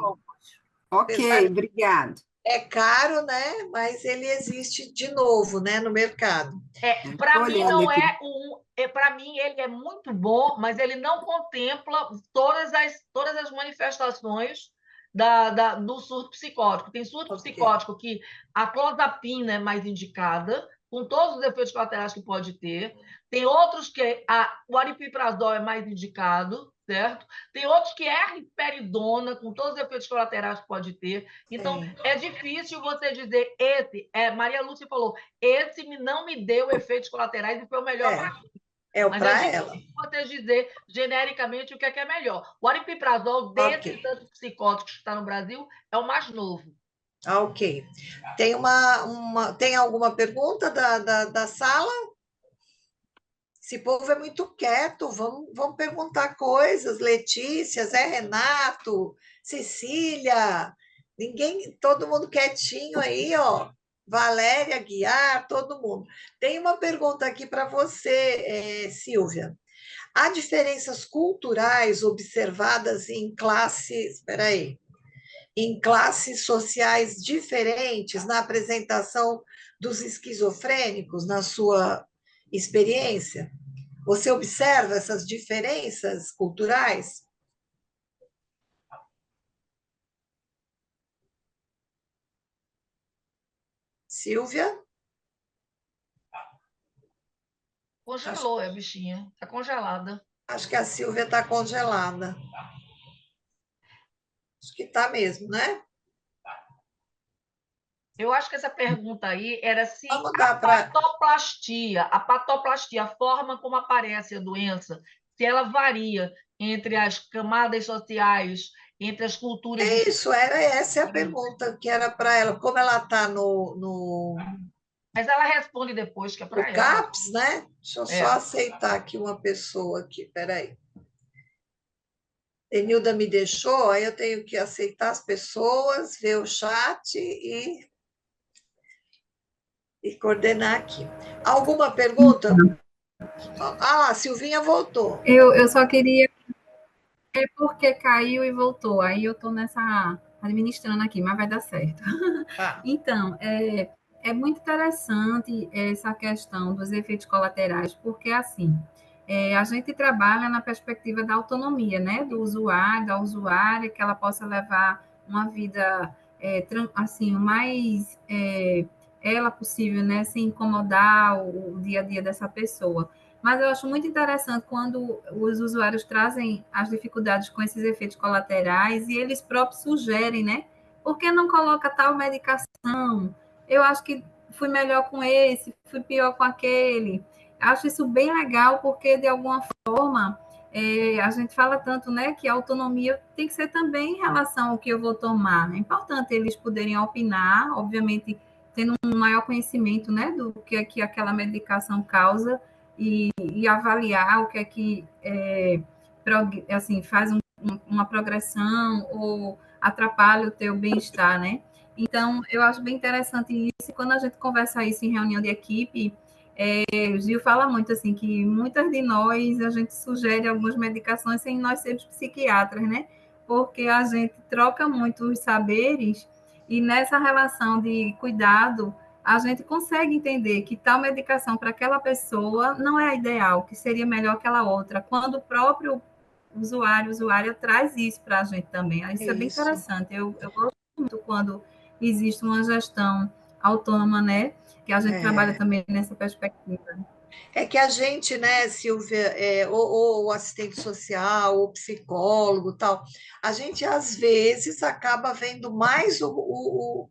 Ok, obrigado. É caro, né? Mas ele existe de novo, né, no mercado. Para mim não para mim ele é muito bom, mas ele não contempla todas as manifestações do surto psicótico. Tem surto psicótico que a clozapina é mais indicada, com todos os efeitos colaterais que pode ter. Tem outros que o aripiprazol é mais indicado, certo? Tem outros que é a risperidona, com todos os efeitos colaterais que pode ter. Então, é difícil você dizer, Maria Lúcia falou, esse não me deu efeitos colaterais e foi o melhor para mim. Mas é difícil você dizer genericamente o que é melhor. O aripiprazol, desses antipsicóticos que está no Brasil, é o mais novo. Ok. Tem alguma pergunta da sala? Esse povo é muito quieto, vamos perguntar coisas. Letícia, Zé Renato, Cecília, todo mundo quietinho aí, ó. Valéria, Guiar, todo mundo. Tem uma pergunta aqui para você, Silvia. Há diferenças culturais observadas em classes sociais diferentes na apresentação dos esquizofrênicos, na sua experiência? Você observa essas diferenças culturais? Silvia? Congelou a bichinha, está congelada. Acho que a Silvia está congelada. Acho que está mesmo, né? Eu acho que essa pergunta aí era se Vamos dar para. a patoplastia, a forma como aparece a doença, se ela varia entre as camadas sociais, entre as culturas É diferentes. isso, essa é a pergunta que era para ela. Como ela está Mas ela responde depois, que é no para ela. CAPS, né? Deixa eu só É. aceitar aqui uma pessoa aqui, peraí. Enilda me deixou, aí eu tenho que aceitar as pessoas, ver o chat e coordenar aqui. Alguma pergunta? Ah lá, Silvinha voltou. Eu só queria. É porque caiu e voltou. Aí eu estou nessa administrando aqui, mas vai dar certo. Ah, Então, é muito interessante essa questão dos efeitos colaterais, porque assim, a gente trabalha na perspectiva da autonomia, né, do usuário, da usuária, que ela possa levar uma vida assim, o mais ela possível, né, sem incomodar o dia a dia dessa pessoa. Mas eu acho muito interessante quando os usuários trazem as dificuldades com esses efeitos colaterais e eles próprios sugerem, né? Por que não coloca tal medicação? Eu acho que fui melhor com esse, fui pior com aquele. Acho isso bem legal, porque de alguma forma a gente fala tanto, né, que a autonomia tem que ser também em relação ao que eu vou tomar. É importante eles poderem opinar, obviamente tendo um maior conhecimento, né, do que aquela medicação causa e avaliar o que é que assim faz uma progressão ou atrapalha o teu bem-estar, né? Então, eu acho bem interessante isso. Quando a gente conversa isso em reunião de equipe, o Gil fala muito assim que muitas de nós a gente sugere algumas medicações sem nós sermos psiquiatras, né? Porque a gente troca muito os saberes e nessa relação de cuidado a gente consegue entender que tal medicação para aquela pessoa não é a ideal, que seria melhor aquela outra, quando o próprio usuária traz isso para a gente também. Isso é bem isso. interessante. Eu gosto muito quando existe uma gestão autônoma, né? Que a gente trabalha É. também nessa perspectiva. É que a gente, né, Silvia, ou o assistente social, ou psicólogo, tal, a gente às vezes acaba vendo mais o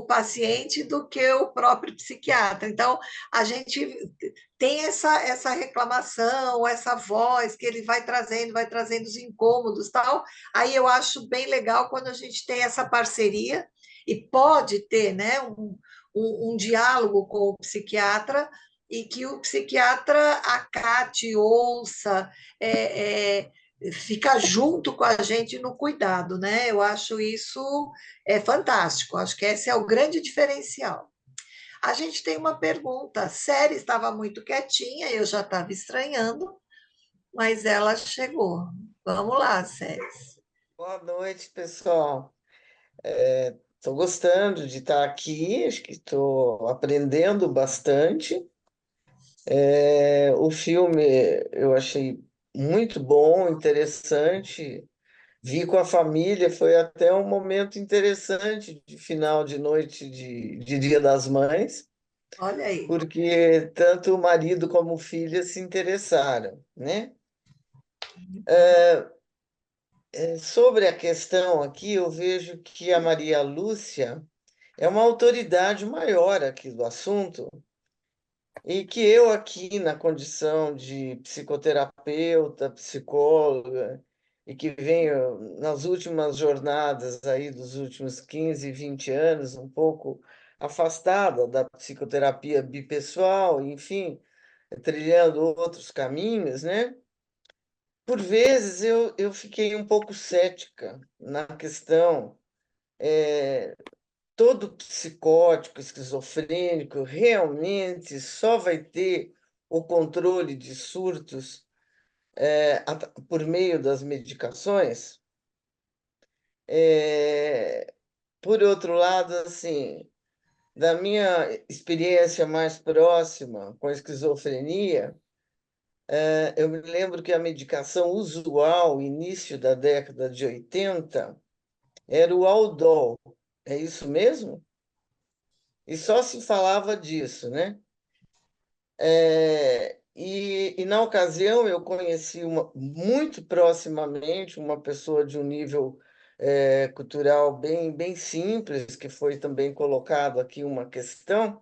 paciente do que o próprio psiquiatra. Então, a gente tem essa reclamação, essa voz que ele vai trazendo os incômodos, tal. Aí eu acho bem legal quando a gente tem essa parceria e pode ter, né, um diálogo com o psiquiatra e que o psiquiatra acate, ouça, fica junto com a gente no cuidado, né? Eu acho isso fantástico. Acho que esse é o grande diferencial. A gente tem uma pergunta. A Série estava muito quietinha, eu já estava estranhando, mas ela chegou. Vamos lá, Série. Boa noite, pessoal. Estou gostando de estar aqui, acho que estou aprendendo bastante. O filme eu achei muito bom, interessante. Vi com a família, foi até um momento interessante de final de noite de Dia das Mães, Olha aí. porque tanto o marido como a filha se interessaram, né? Sobre a questão aqui, eu vejo que a Maria Lúcia é uma autoridade maior aqui do assunto, e que eu aqui, na condição de psicoterapeuta, psicóloga, e que venho nas últimas jornadas aí dos últimos 15, 20 anos, um pouco afastada da psicoterapia bipessoal, enfim, trilhando outros caminhos, né? Por vezes eu fiquei um pouco cética na questão. Todo psicótico, esquizofrênico, realmente só vai ter o controle de surtos por meio das medicações? Por outro lado, assim, da minha experiência mais próxima com a esquizofrenia, eu me lembro que a medicação usual, início da década de 80, era o Aldol. É isso mesmo? E só se falava disso, né? E na ocasião eu conheci muito proximamente uma pessoa de um nível cultural bem simples, que foi também colocado aqui uma questão,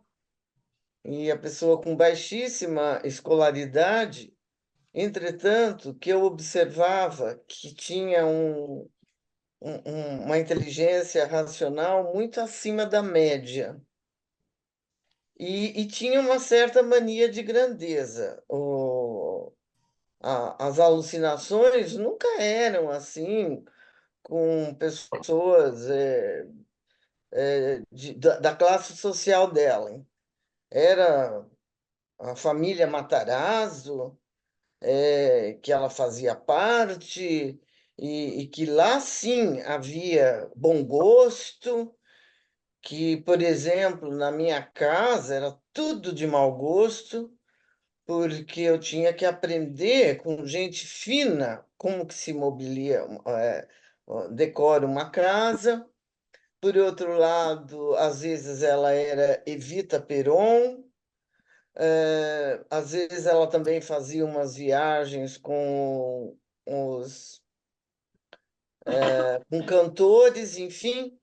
e a pessoa com baixíssima escolaridade, entretanto, que eu observava que tinha uma inteligência racional muito acima da média. E tinha uma certa mania de grandeza. As alucinações nunca eram assim, com pessoas da classe social dela. Hein? Era a família Matarazzo, que ela fazia parte, e que lá sim havia bom gosto, que, por exemplo, na minha casa era tudo de mau gosto, porque eu tinha que aprender com gente fina como que se mobilia, decora uma casa. Por outro lado, às vezes ela era Evita Peron, às vezes ela também fazia umas viagens os, com cantores, enfim,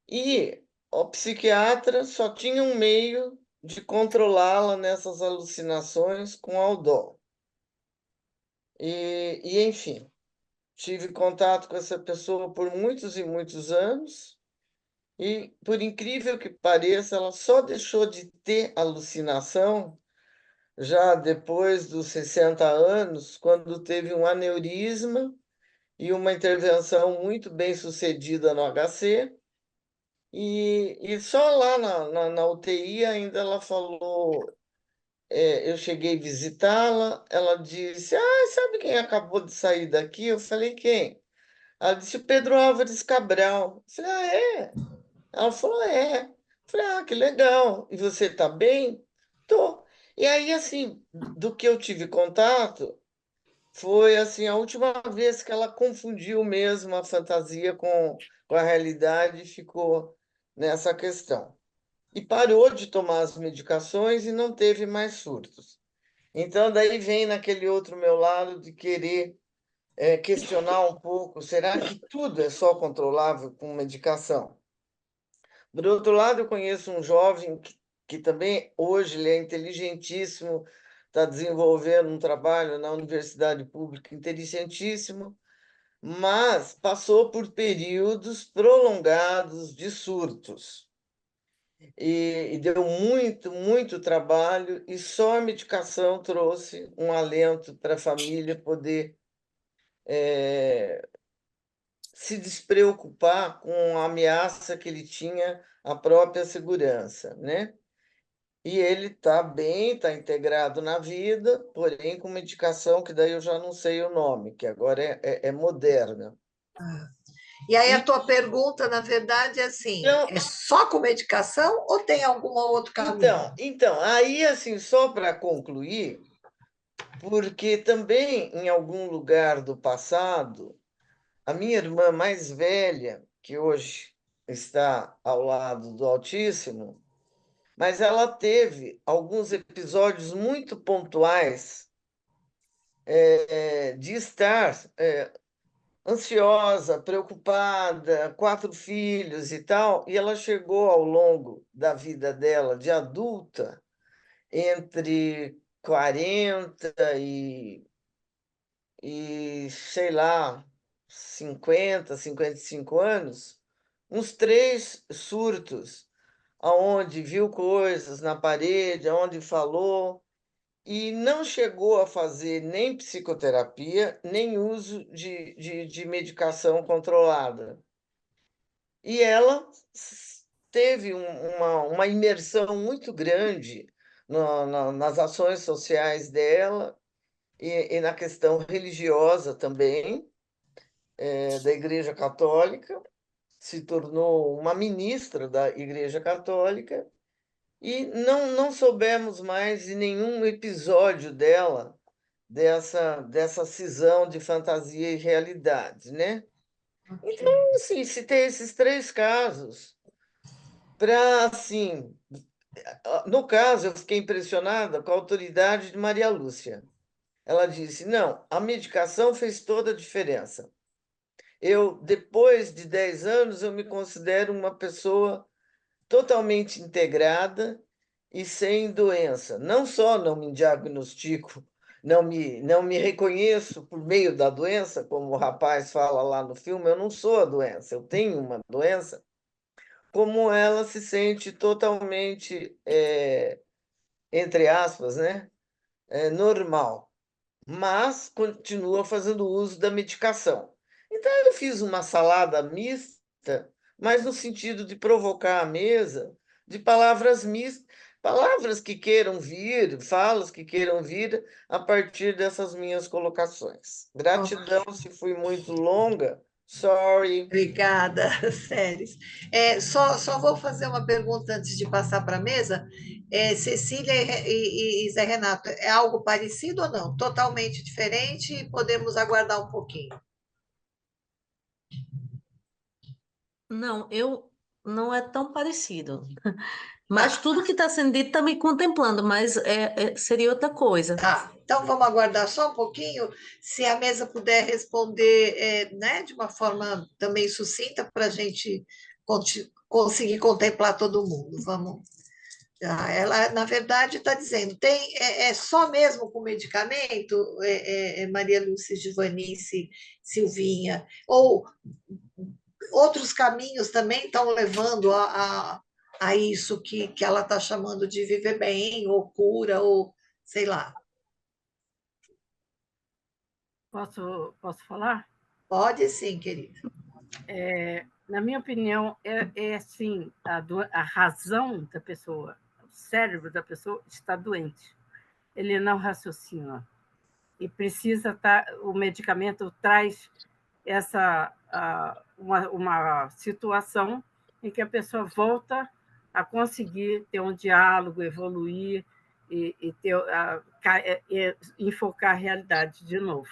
e o psiquiatra só tinha um meio de controlá-la nessas alucinações com Aldol. Enfim, tive contato com essa pessoa por muitos e muitos anos, e, por incrível que pareça, ela só deixou de ter alucinação já depois dos 60 anos, quando teve um aneurisma e uma intervenção muito bem sucedida no HC, e só lá na UTI ainda ela falou, eu cheguei a visitá-la, ela disse, sabe quem acabou de sair daqui? Eu falei, quem? Ela disse, o Pedro Álvares Cabral. Eu falei, é? Ela falou, é. Eu falei, que legal. E você está bem? Tô. E aí, assim, do que eu tive contato, foi assim a última vez que ela confundiu mesmo a fantasia com a realidade e ficou nessa questão. E parou de tomar as medicações e não teve mais surtos. Então, daí vem naquele outro meu lado de querer questionar um pouco, será que tudo é só controlável com medicação? Por outro lado, eu conheço um jovem que também, hoje, ele é inteligentíssimo, está desenvolvendo um trabalho na universidade pública inteligentíssimo, mas passou por períodos prolongados de surtos. E deu muito trabalho, e só a medicação trouxe um alento para a família poder se despreocupar com a ameaça que ele tinha à própria segurança, né? E ele está bem, está integrado na vida, porém com medicação que daí eu já não sei o nome, que agora é moderna. E aí a tua pergunta, na verdade, é assim, Então, é só com medicação ou tem algum outro caminho? então, aí assim, só para concluir, porque também em algum lugar do passado, a minha irmã mais velha, que hoje está ao lado do Altíssimo, mas ela teve alguns episódios muito pontuais de estar ansiosa, preocupada, 4 filhos e tal, e ela chegou ao longo da vida dela de adulta, entre 40 sei lá, 55 anos, uns 3 surtos, aonde viu coisas na parede, aonde falou, e não chegou a fazer nem psicoterapia, nem uso de medicação controlada. E ela teve uma imersão muito grande nas ações sociais dela e na questão religiosa também, da Igreja Católica, se tornou uma ministra da Igreja Católica, e não soubemos mais de nenhum episódio dela, dessa cisão de fantasia e realidade, né? Então, assim, se tem esses 3 casos, para, assim, no caso, eu fiquei impressionada com a autoridade de Maria Lúcia. Ela disse, não, a medicação fez toda a diferença. Depois de 10 anos, eu me considero uma pessoa totalmente integrada e sem doença. Não só não me diagnostico, não me reconheço por meio da doença, como o rapaz fala lá no filme, eu não sou a doença, eu tenho uma doença, como ela se sente totalmente, entre aspas, né, normal, mas continua fazendo uso da medicação. Então, eu fiz uma salada mista, mas no sentido de provocar a mesa de palavras mistas, palavras que queiram vir, falas que queiram vir a partir dessas minhas colocações. Gratidão se fui muito longa. Sorry. Obrigada, Séries. Só vou fazer uma pergunta antes de passar para a mesa. Cecília e Zé Renato, é algo parecido ou não? Totalmente diferente? Podemos aguardar um pouquinho. Não, não é tão parecido. Mas tudo que está sendo dito está me contemplando, mas seria outra coisa. Tá, então vamos aguardar só um pouquinho. Se a mesa puder responder, né, de uma forma também sucinta, para a gente conseguir contemplar todo mundo. Vamos. Ela, na verdade, está dizendo, é só mesmo com medicamento, Maria Lúcia, Givanice, Silvinha, ou outros caminhos também estão levando a isso que ela está chamando de viver bem, ou cura, ou sei lá. Posso falar? Pode sim, querida. Na minha opinião, sim, a razão da pessoa, o cérebro da pessoa está doente. Ele não raciocina. E precisa estar. O medicamento traz uma situação em que a pessoa volta a conseguir ter um diálogo, evoluir e enfocar a realidade de novo.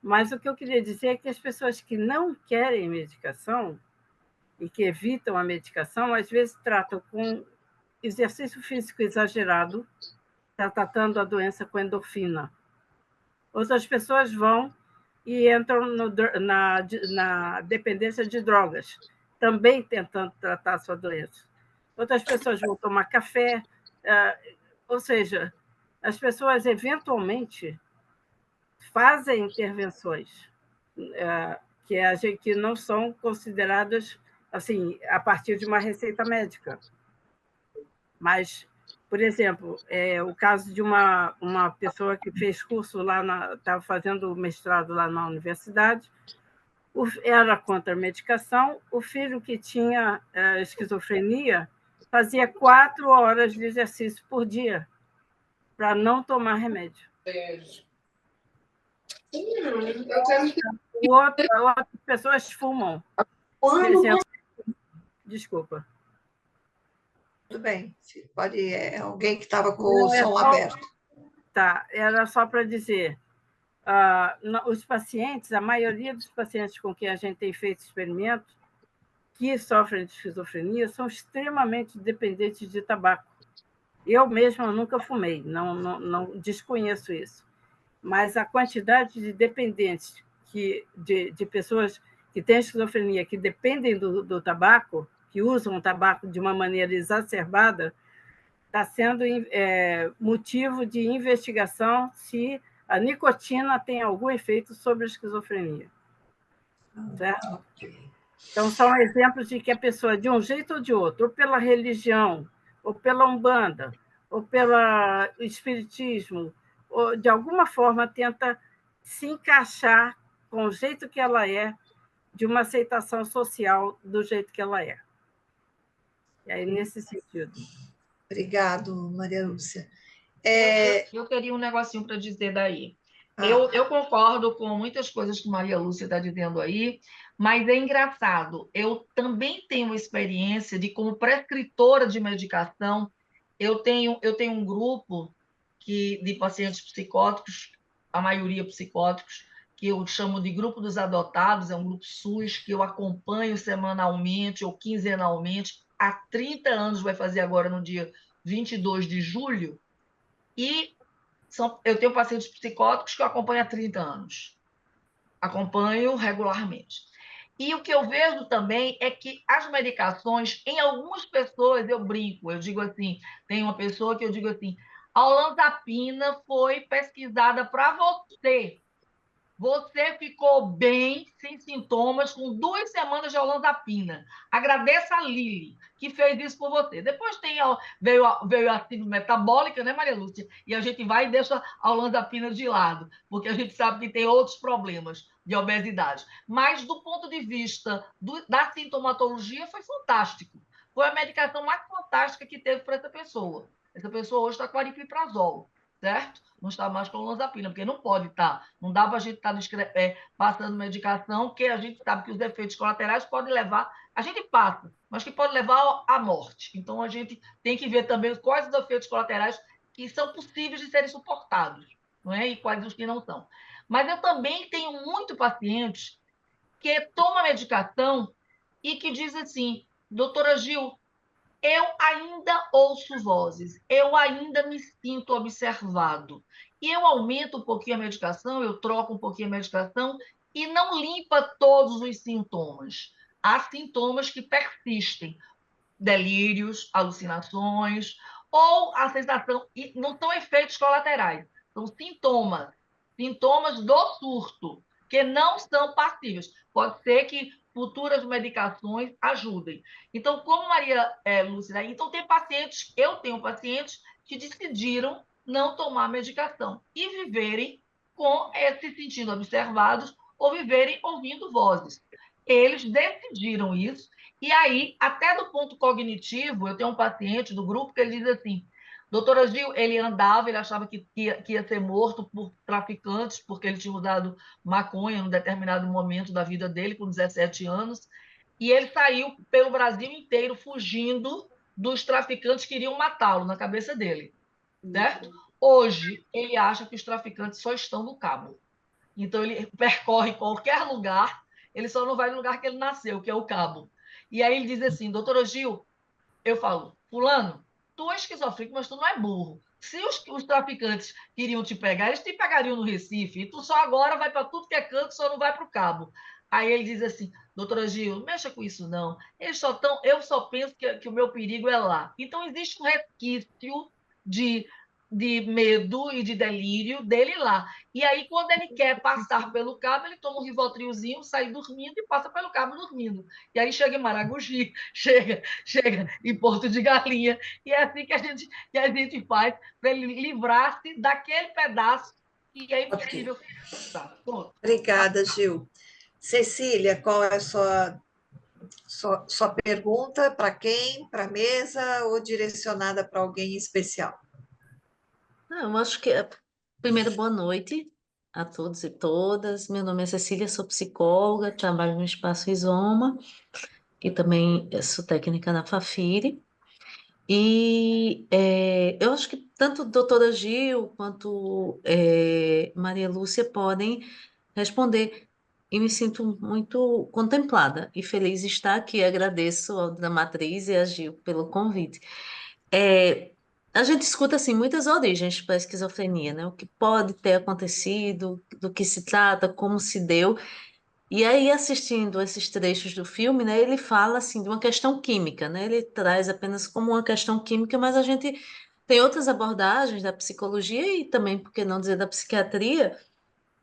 Mas o que eu queria dizer é que as pessoas que não querem medicação e que evitam a medicação, às vezes tratam com exercício físico exagerado, tratando a doença com endorfina. Outras pessoas vão e entram na dependência de drogas, também tentando tratar a sua doença. Outras pessoas vão tomar café, ou seja, as pessoas eventualmente fazem intervenções que não são consideradas assim a partir de uma receita médica. Mas, por exemplo, o caso de uma pessoa que fez curso lá, estava fazendo mestrado lá na universidade, era contra a medicação, o filho que tinha esquizofrenia fazia 4 horas de exercício por dia para não tomar remédio. Outras pessoas fumam. Por exemplo, desculpa. Tudo bem, pode. Alguém que estava com o som aberto. Tá, era só para dizer, os pacientes, a maioria dos pacientes com quem a gente tem feito experimentos, que sofrem de esquizofrenia, são extremamente dependentes de tabaco. Eu mesma nunca fumei, não desconheço isso. Mas a quantidade de dependentes, de pessoas que têm esquizofrenia, que dependem do tabaco, que usam o tabaco de uma maneira exacerbada, está sendo motivo de investigação se a nicotina tem algum efeito sobre a esquizofrenia. Certo? Então, são exemplos de que a pessoa, de um jeito ou de outro, ou pela religião, ou pela Umbanda, ou pelo espiritismo, ou de alguma forma tenta se encaixar com o jeito que ela é, de uma aceitação social do jeito que ela é. E aí, nesse sentido. Obrigado, Maria Lúcia. Eu queria um negocinho para dizer daí. Eu concordo com muitas coisas que Maria Lúcia está dizendo aí, mas é engraçado. Eu também tenho experiência de, como prescritora de medicação, eu tenho um grupo de pacientes psicóticos, a maioria psicóticos, que eu chamo de grupo dos adotados, é um grupo SUS que eu acompanho semanalmente ou quinzenalmente, há 30 anos, vai fazer agora no dia 22 de julho, e eu tenho pacientes psicóticos que eu acompanho há 30 anos. acompanho regularmente. E o que eu vejo também é que as medicações, em algumas pessoas, eu brinco, eu digo assim, tem uma pessoa que eu digo assim, a olanzapina foi pesquisada para você. Você ficou bem, sem sintomas, com 2 semanas de olanzapina. Agradeça a Lili, que fez isso por você. Depois veio a síndrome metabólica, né, Maria Lúcia? E a gente vai e deixa a olanzapina de lado, porque a gente sabe que tem outros problemas de obesidade. Mas, do ponto de vista da sintomatologia, foi fantástico. Foi a medicação mais fantástica que teve para essa pessoa. Essa pessoa hoje está com aripiprazol, certo? Não está mais com olanzapina, porque não pode estar. Não dá para a gente estar passando medicação, que a gente sabe que os efeitos colaterais podem levar. A gente passa, mas que pode levar à morte. Então, a gente tem que ver também quais os efeitos colaterais que são possíveis de serem suportados, não é? E quais os que não são. Mas eu também tenho muito pacientes que tomam medicação e que dizem assim, doutora Gil, eu ainda ouço vozes, eu ainda me sinto observado. E eu aumento um pouquinho a medicação, eu troco um pouquinho a medicação e não limpa todos os sintomas. Há sintomas que persistem, delírios, alucinações, ou a sensação, e não são efeitos colaterais, são sintomas, sintomas do surto, que não são passíveis. Pode ser que futuras medicações ajudem. Então, como Maria Lúcia, então tem pacientes, eu tenho pacientes que decidiram não tomar medicação e viverem se sentindo observados ou viverem ouvindo vozes. Eles decidiram isso e aí, até do ponto cognitivo, eu tenho um paciente do grupo que ele diz assim, doutora Gil, ele andava, ele achava que ia ser morto por traficantes, porque ele tinha usado maconha em um determinado momento da vida dele, com 17 anos, e ele saiu pelo Brasil inteiro fugindo dos traficantes que queriam matá-lo na cabeça dele, certo? Hoje, ele acha que os traficantes só estão no Cabo. Então, ele percorre qualquer lugar, ele só não vai no lugar que ele nasceu, que é o Cabo. E aí ele diz assim, doutora Gil, eu falo, fulano, tu é esquizofrênico, mas tu não é burro. Se os traficantes queriam te pegar, eles te pegariam no Recife, e tu só agora vai para tudo que é canto, só não vai para o Cabo. Aí ele diz assim, doutora Gil, não mexa com isso não. Eu só penso que o meu perigo é lá. Então existe um resquício de, de medo e de delírio dele lá. E aí, quando ele quer passar pelo Cabo, ele toma um Rivotrilzinho, sai dormindo e passa pelo Cabo dormindo. E aí chega em Maragogi, chega em Porto de Galinha, e é assim que a gente faz para ele livrar-se daquele pedaço que é Ok. impossível. Tá, pronto. Obrigada, Gil. Cecília, qual é a sua pergunta? Para quem? Para a mesa ou direcionada para alguém especial? Não, eu acho que, primeiro, boa noite a todos e todas. Meu nome é Cecília, sou psicóloga, trabalho no Espaço Rizoma e também sou técnica na Fafiri. E eu acho que tanto a doutora Gil quanto Maria Lúcia podem responder. E me sinto muito contemplada e feliz de estar aqui. Agradeço ao Dramatriz e a Gil pelo convite. É, a gente escuta assim muitas origens para a esquizofrenia, né? O que pode ter acontecido, do que se trata, como se deu. E aí, assistindo esses trechos do filme, né, ele fala assim de uma questão química, né? Ele traz apenas como uma questão química, mas a gente tem outras abordagens da psicologia e também, por que não dizer, da psiquiatria,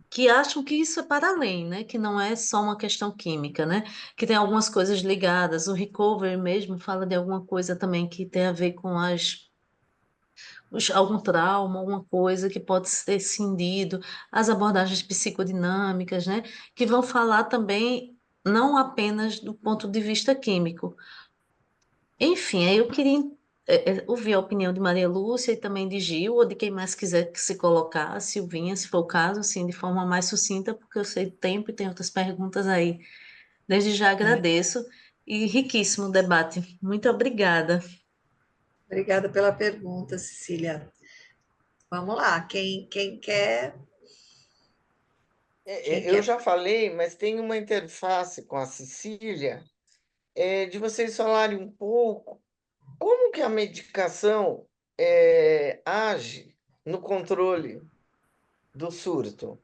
que acham que isso é para além, né? Que não é só uma questão química, né? Que tem algumas coisas ligadas. O recovery mesmo fala de alguma coisa também que tem a ver com algum trauma, alguma coisa que pode ser cindido, as abordagens psicodinâmicas, né, que vão falar também não apenas do ponto de vista químico. Enfim, aí eu queria ouvir a opinião de Maria Lúcia e também de Gil, ou de quem mais quiser que se colocar, Silvinha, se for o caso, assim, de forma mais sucinta, porque eu sei do tempo e tem outras perguntas aí. Desde já agradeço e riquíssimo o debate. Muito obrigada. Obrigada pela pergunta, Cecília. Vamos lá, quem quer? Quem Eu quer? já falei, mas tem uma interface com a Cecília, de vocês falarem um pouco como que a medicação age no controle do surto,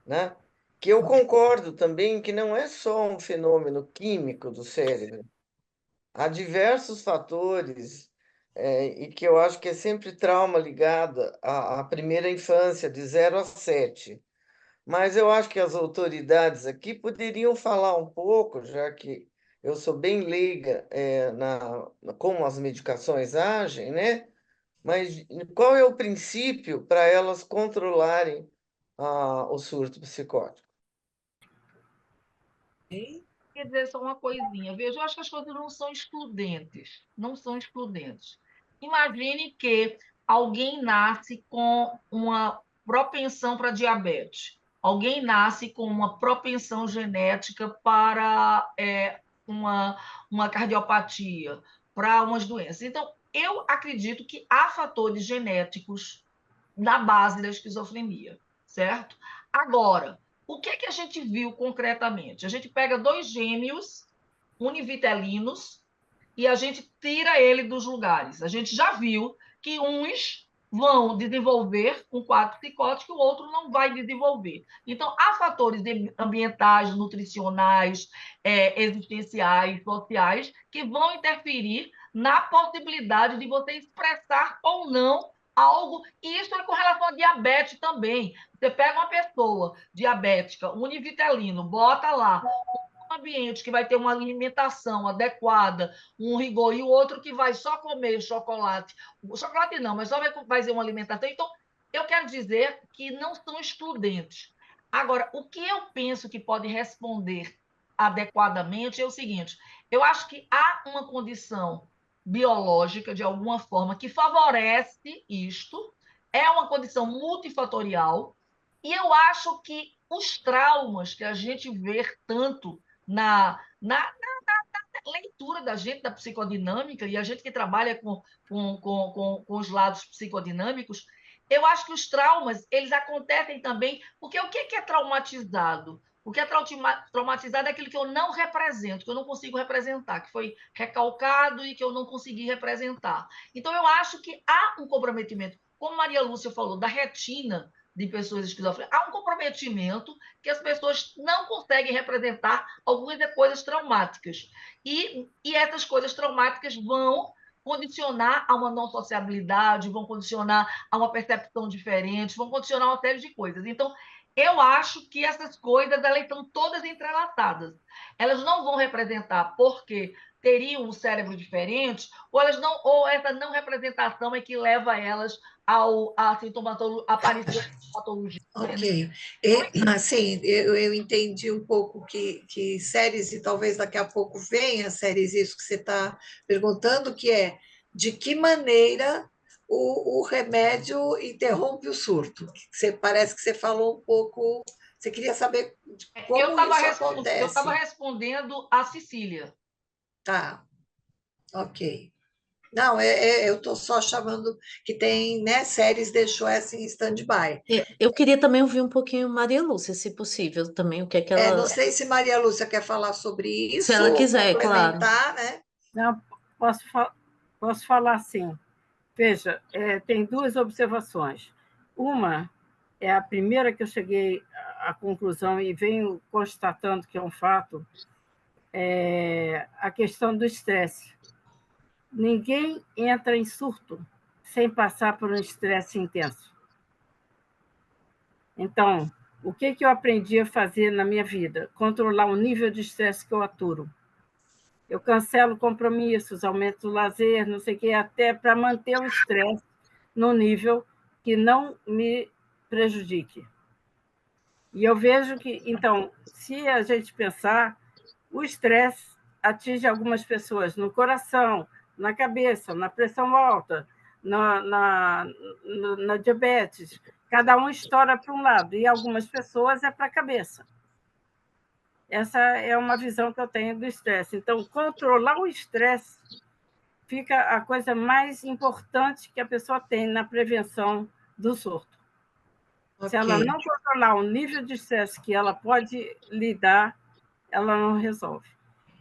né? que eu concordo também que não é só um fenômeno químico do cérebro. Há diversos fatores, e que eu acho que é sempre trauma ligado à primeira infância, de 0 a 7. Mas eu acho que as autoridades aqui poderiam falar um pouco, já que eu sou bem leiga, como as medicações agem, né? Mas qual é o princípio para elas controlarem o surto psicótico? Hein? Quer dizer só uma coisinha. Veja, eu acho que as coisas não são excludentes. Não são excludentes. Imagine que alguém nasce com uma propensão para diabetes. Alguém nasce com uma propensão genética para uma cardiopatia, para umas doenças. Então, eu acredito que há fatores genéticos na base da esquizofrenia, certo? Agora, o que é que a gente viu concretamente? A gente pega 2 gêmeos univitelinos e a gente tira ele dos lugares. A gente já viu que uns vão desenvolver um quadro psicótico e o outro não vai desenvolver. Então, há fatores ambientais, nutricionais, existenciais, sociais, que vão interferir na possibilidade de você expressar ou não algo, e isso é com relação a diabetes também. Você pega uma pessoa diabética, univitelino, bota lá um ambiente que vai ter uma alimentação adequada, um rigor, e o outro que vai só comer chocolate. Chocolate não, mas só vai fazer uma alimentação. Então, eu quero dizer que não são excludentes. Agora, o que eu penso que pode responder adequadamente é o seguinte: eu acho que há uma condição biológica, de alguma forma, que favorece isto, é uma condição multifatorial, e eu acho que os traumas que a gente vê tanto na leitura da gente, da psicodinâmica, e a gente que trabalha com os lados psicodinâmicos, eu acho que os traumas, eles acontecem também, porque o que é traumatizado? O que é traumatizado é aquilo que eu não represento, que eu não consigo representar, que foi recalcado e que eu não consegui representar. Então, eu acho que há um comprometimento, como Maria Lúcia falou, da retina de pessoas esquizofrênicas. Há um comprometimento que as pessoas não conseguem representar algumas coisas traumáticas. E essas coisas traumáticas vão condicionar a uma não sociabilidade, vão condicionar a uma percepção diferente, vão condicionar uma série de coisas. Então, eu acho que essas coisas elas estão todas entrelaçadas. Elas não vão representar porque teriam um cérebro diferente, ou essa não representação é que leva elas à sintomatologia, à aparição de patologia. Ok. Assim, eu entendi um pouco que séries, e talvez daqui a pouco venha séries, isso que você está perguntando, que é de que maneira o remédio interrompe o surto. Parece que você falou um pouco, você queria saber como isso Eu estava acontece. respondendo a Cecília. Tá, ok. Não, eu estou só chamando que tem, né, séries deixou essa em stand-by. Eu queria também ouvir um pouquinho Maria Lúcia, se possível, também, o que é que Não ela. sei se Maria Lúcia quer falar sobre Se isso ela ou quiser, claro. complementar, né? Não, posso falar sim. Veja, tem 2 observações. Uma é a primeira que eu cheguei à conclusão e venho constatando que é um fato, é a questão do estresse. Ninguém entra em surto sem passar por um estresse intenso. Então, o que eu aprendi a fazer na minha vida? Controlar o nível de estresse que eu aturo. Eu cancelo compromissos, aumento o lazer, não sei o quê, até para manter o estresse no nível que não me prejudique. E eu vejo que, então, se a gente pensar, o estresse atinge algumas pessoas no coração, na cabeça, na pressão alta, na diabetes. Cada um estoura para um lado, e algumas pessoas é para a cabeça. Essa é uma visão que eu tenho do estresse. Então, controlar o estresse fica a coisa mais importante que a pessoa tem na prevenção do surto. Se ela Ok, não controlar o nível de estresse que ela pode lidar, ela não resolve.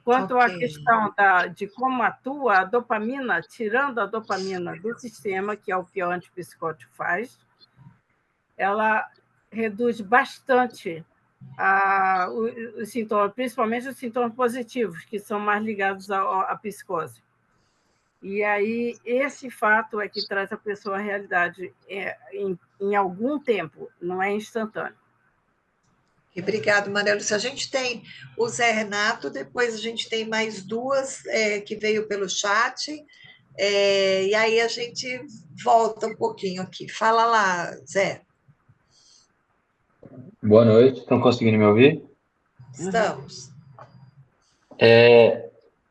Quanto à ok, questão de como atua a dopamina, tirando a dopamina do sistema, que é o que o antipsicótico faz, ela reduz bastante os sintomas, principalmente os sintomas positivos, que são mais ligados à psicose. E aí, esse fato é que traz a pessoa à realidade em algum tempo, não é instantâneo. Obrigado, Maria Lúcia. A gente tem o Zé Renato, depois a gente tem mais duas que veio pelo chat, e aí a gente volta um pouquinho aqui. Fala lá, Zé. Boa noite, estão conseguindo me ouvir? Estamos.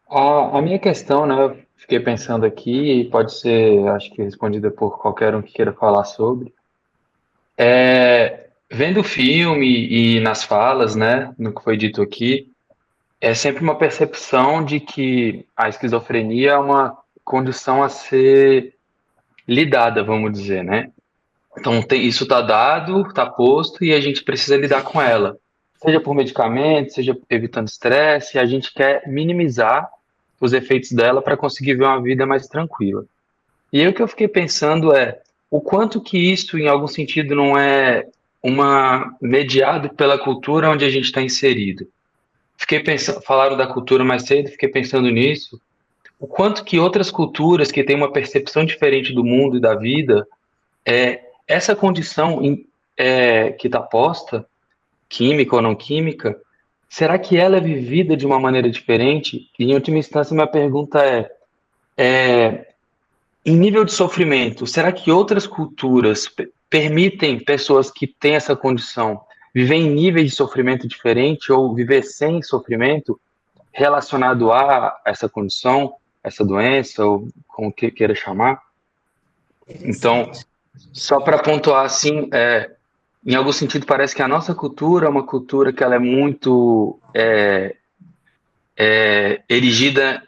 A minha questão, né, eu fiquei pensando aqui, e pode ser, acho que respondida por qualquer um que queira falar sobre. Vendo o filme e nas falas, né, no que foi dito aqui, é sempre uma percepção de que a esquizofrenia é uma condição a ser lidada, vamos dizer, né? Então, isso está dado, está posto e a gente precisa lidar com ela. Seja por medicamento, seja evitando estresse, a gente quer minimizar os efeitos dela para conseguir ver uma vida mais tranquila. E aí o que eu fiquei pensando é o quanto que isso, em algum sentido, não é mediado pela cultura onde a gente está inserido. Fiquei pensando, falaram da cultura mais cedo, fiquei pensando nisso, o quanto que outras culturas que têm uma percepção diferente do mundo e da vida, essa condição que está posta, química ou não química, será que ela é vivida de uma maneira diferente? E, em última instância, minha pergunta em nível de sofrimento, será que outras culturas permitem pessoas que têm essa condição viver em níveis de sofrimento diferente ou viver sem sofrimento relacionado a essa condição, essa doença, ou como que queira chamar? Então, só para pontuar assim, em algum sentido parece que a nossa cultura é uma cultura que ela é muito erigida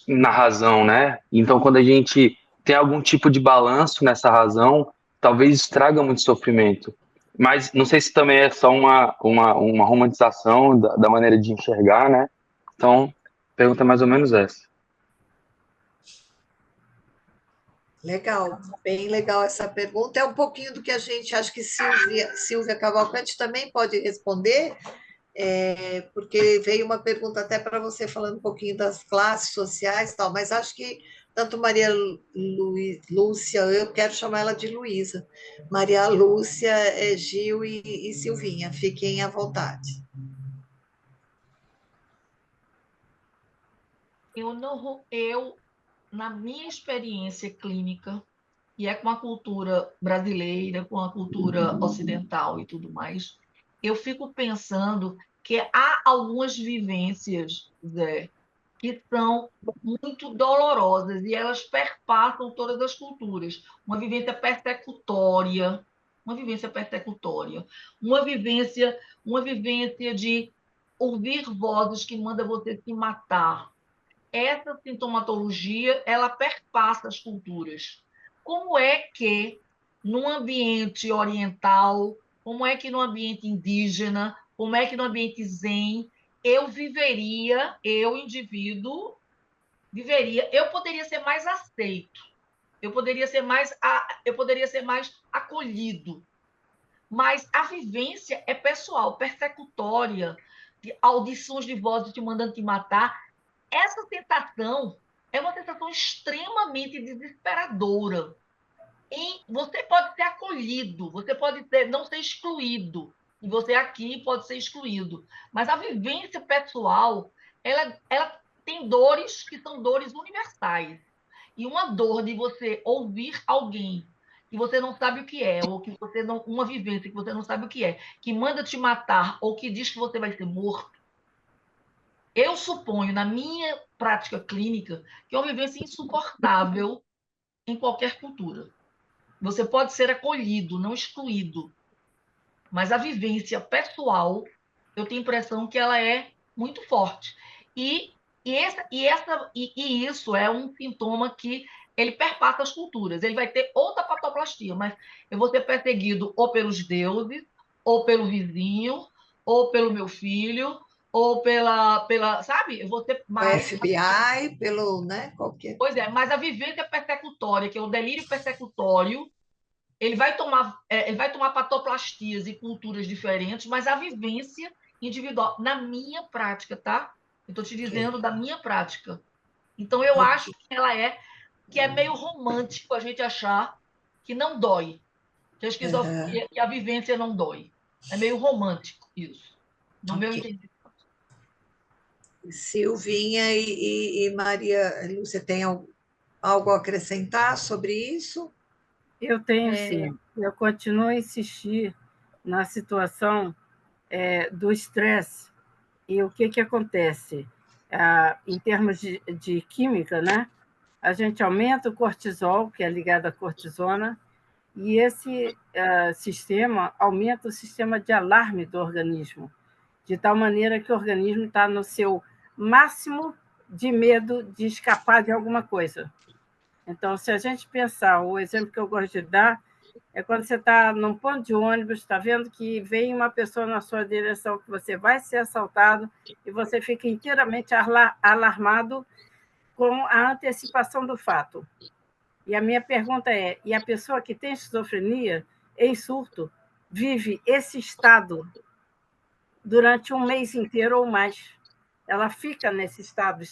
na razão, né? Então, quando a gente tem algum tipo de balanço nessa razão, talvez isso traga muito sofrimento. Mas não sei se também é só uma romantização da maneira de enxergar, né? Então, a pergunta é mais ou menos essa. Legal, bem legal essa pergunta. É um pouquinho do que a gente, acho que Silvia Cavalcante também pode responder, porque veio uma pergunta até para você falando um pouquinho das classes sociais e tal, mas acho que tanto Maria Lúcia, eu quero chamar ela de Luísa, Maria Lúcia, Gil e Silvinha, fiquem à vontade. Na minha experiência clínica, e é com a cultura brasileira, com a cultura ocidental e tudo mais, eu fico pensando que há algumas vivências, Zé, que são muito dolorosas e elas perpassam todas as culturas. Uma vivência persecutória, uma vivência de ouvir vozes que mandam você se matar. Essa sintomatologia, ela perpassa as culturas. Como é que, num ambiente oriental, como é que no ambiente indígena, como é que no ambiente zen, indivíduo, eu poderia ser mais aceito, eu poderia ser mais acolhido, mas a vivência é pessoal, persecutória, de audições de vozes te mandando te matar. Essa sensação é uma sensação extremamente desesperadora. E você pode ser acolhido, você pode não ser excluído, e você aqui pode ser excluído. Mas a vivência pessoal, ela tem dores que são dores universais. E uma dor de você ouvir alguém que você não sabe o que é, ou que você não, uma vivência que você não sabe o que é, que manda te matar, ou que diz que você vai ser morto. Eu suponho, na minha prática clínica, que é uma vivência insuportável em qualquer cultura. Você pode ser acolhido, não excluído, mas a vivência pessoal, eu tenho a impressão que ela é muito forte. E isso é um sintoma que ele perpassa as culturas. Ele vai ter outra patoplastia, mas eu vou ser perseguido ou pelos deuses, ou pelo vizinho, ou pelo meu filho, ou sabe? Eu vou ter mais. FBI, pelo, né? Qualquer. Pois é, mas a vivência persecutória, que é o delírio persecutório, ele vai tomar patoplastias e culturas diferentes, mas a vivência individual, na minha prática, tá? Eu estou te dizendo da minha prática. Então, eu acho que é meio romântico a gente achar que não dói, que a vivência não dói. É meio romântico isso, no meu entendimento. Silvinha e Maria Lúcia, tem algo a acrescentar sobre isso? Eu tenho, sim. Eu continuo a insistir na situação do estresse. E o que acontece? Em termos de química, né? A gente aumenta o cortisol, que é ligado à cortisona, e esse sistema aumenta o sistema de alarme do organismo, de tal maneira que o organismo está no seu máximo de medo de escapar de alguma coisa. Então, se a gente pensar, o exemplo que eu gosto de dar é quando você está num ponto de ônibus, está vendo que vem uma pessoa na sua direção, que você vai ser assaltado, e você fica inteiramente alarmado com a antecipação do fato. E a minha pergunta é, e a pessoa que tem esquizofrenia, em surto, vive esse estado durante um mês inteiro ou mais? Ela fica nesse estado,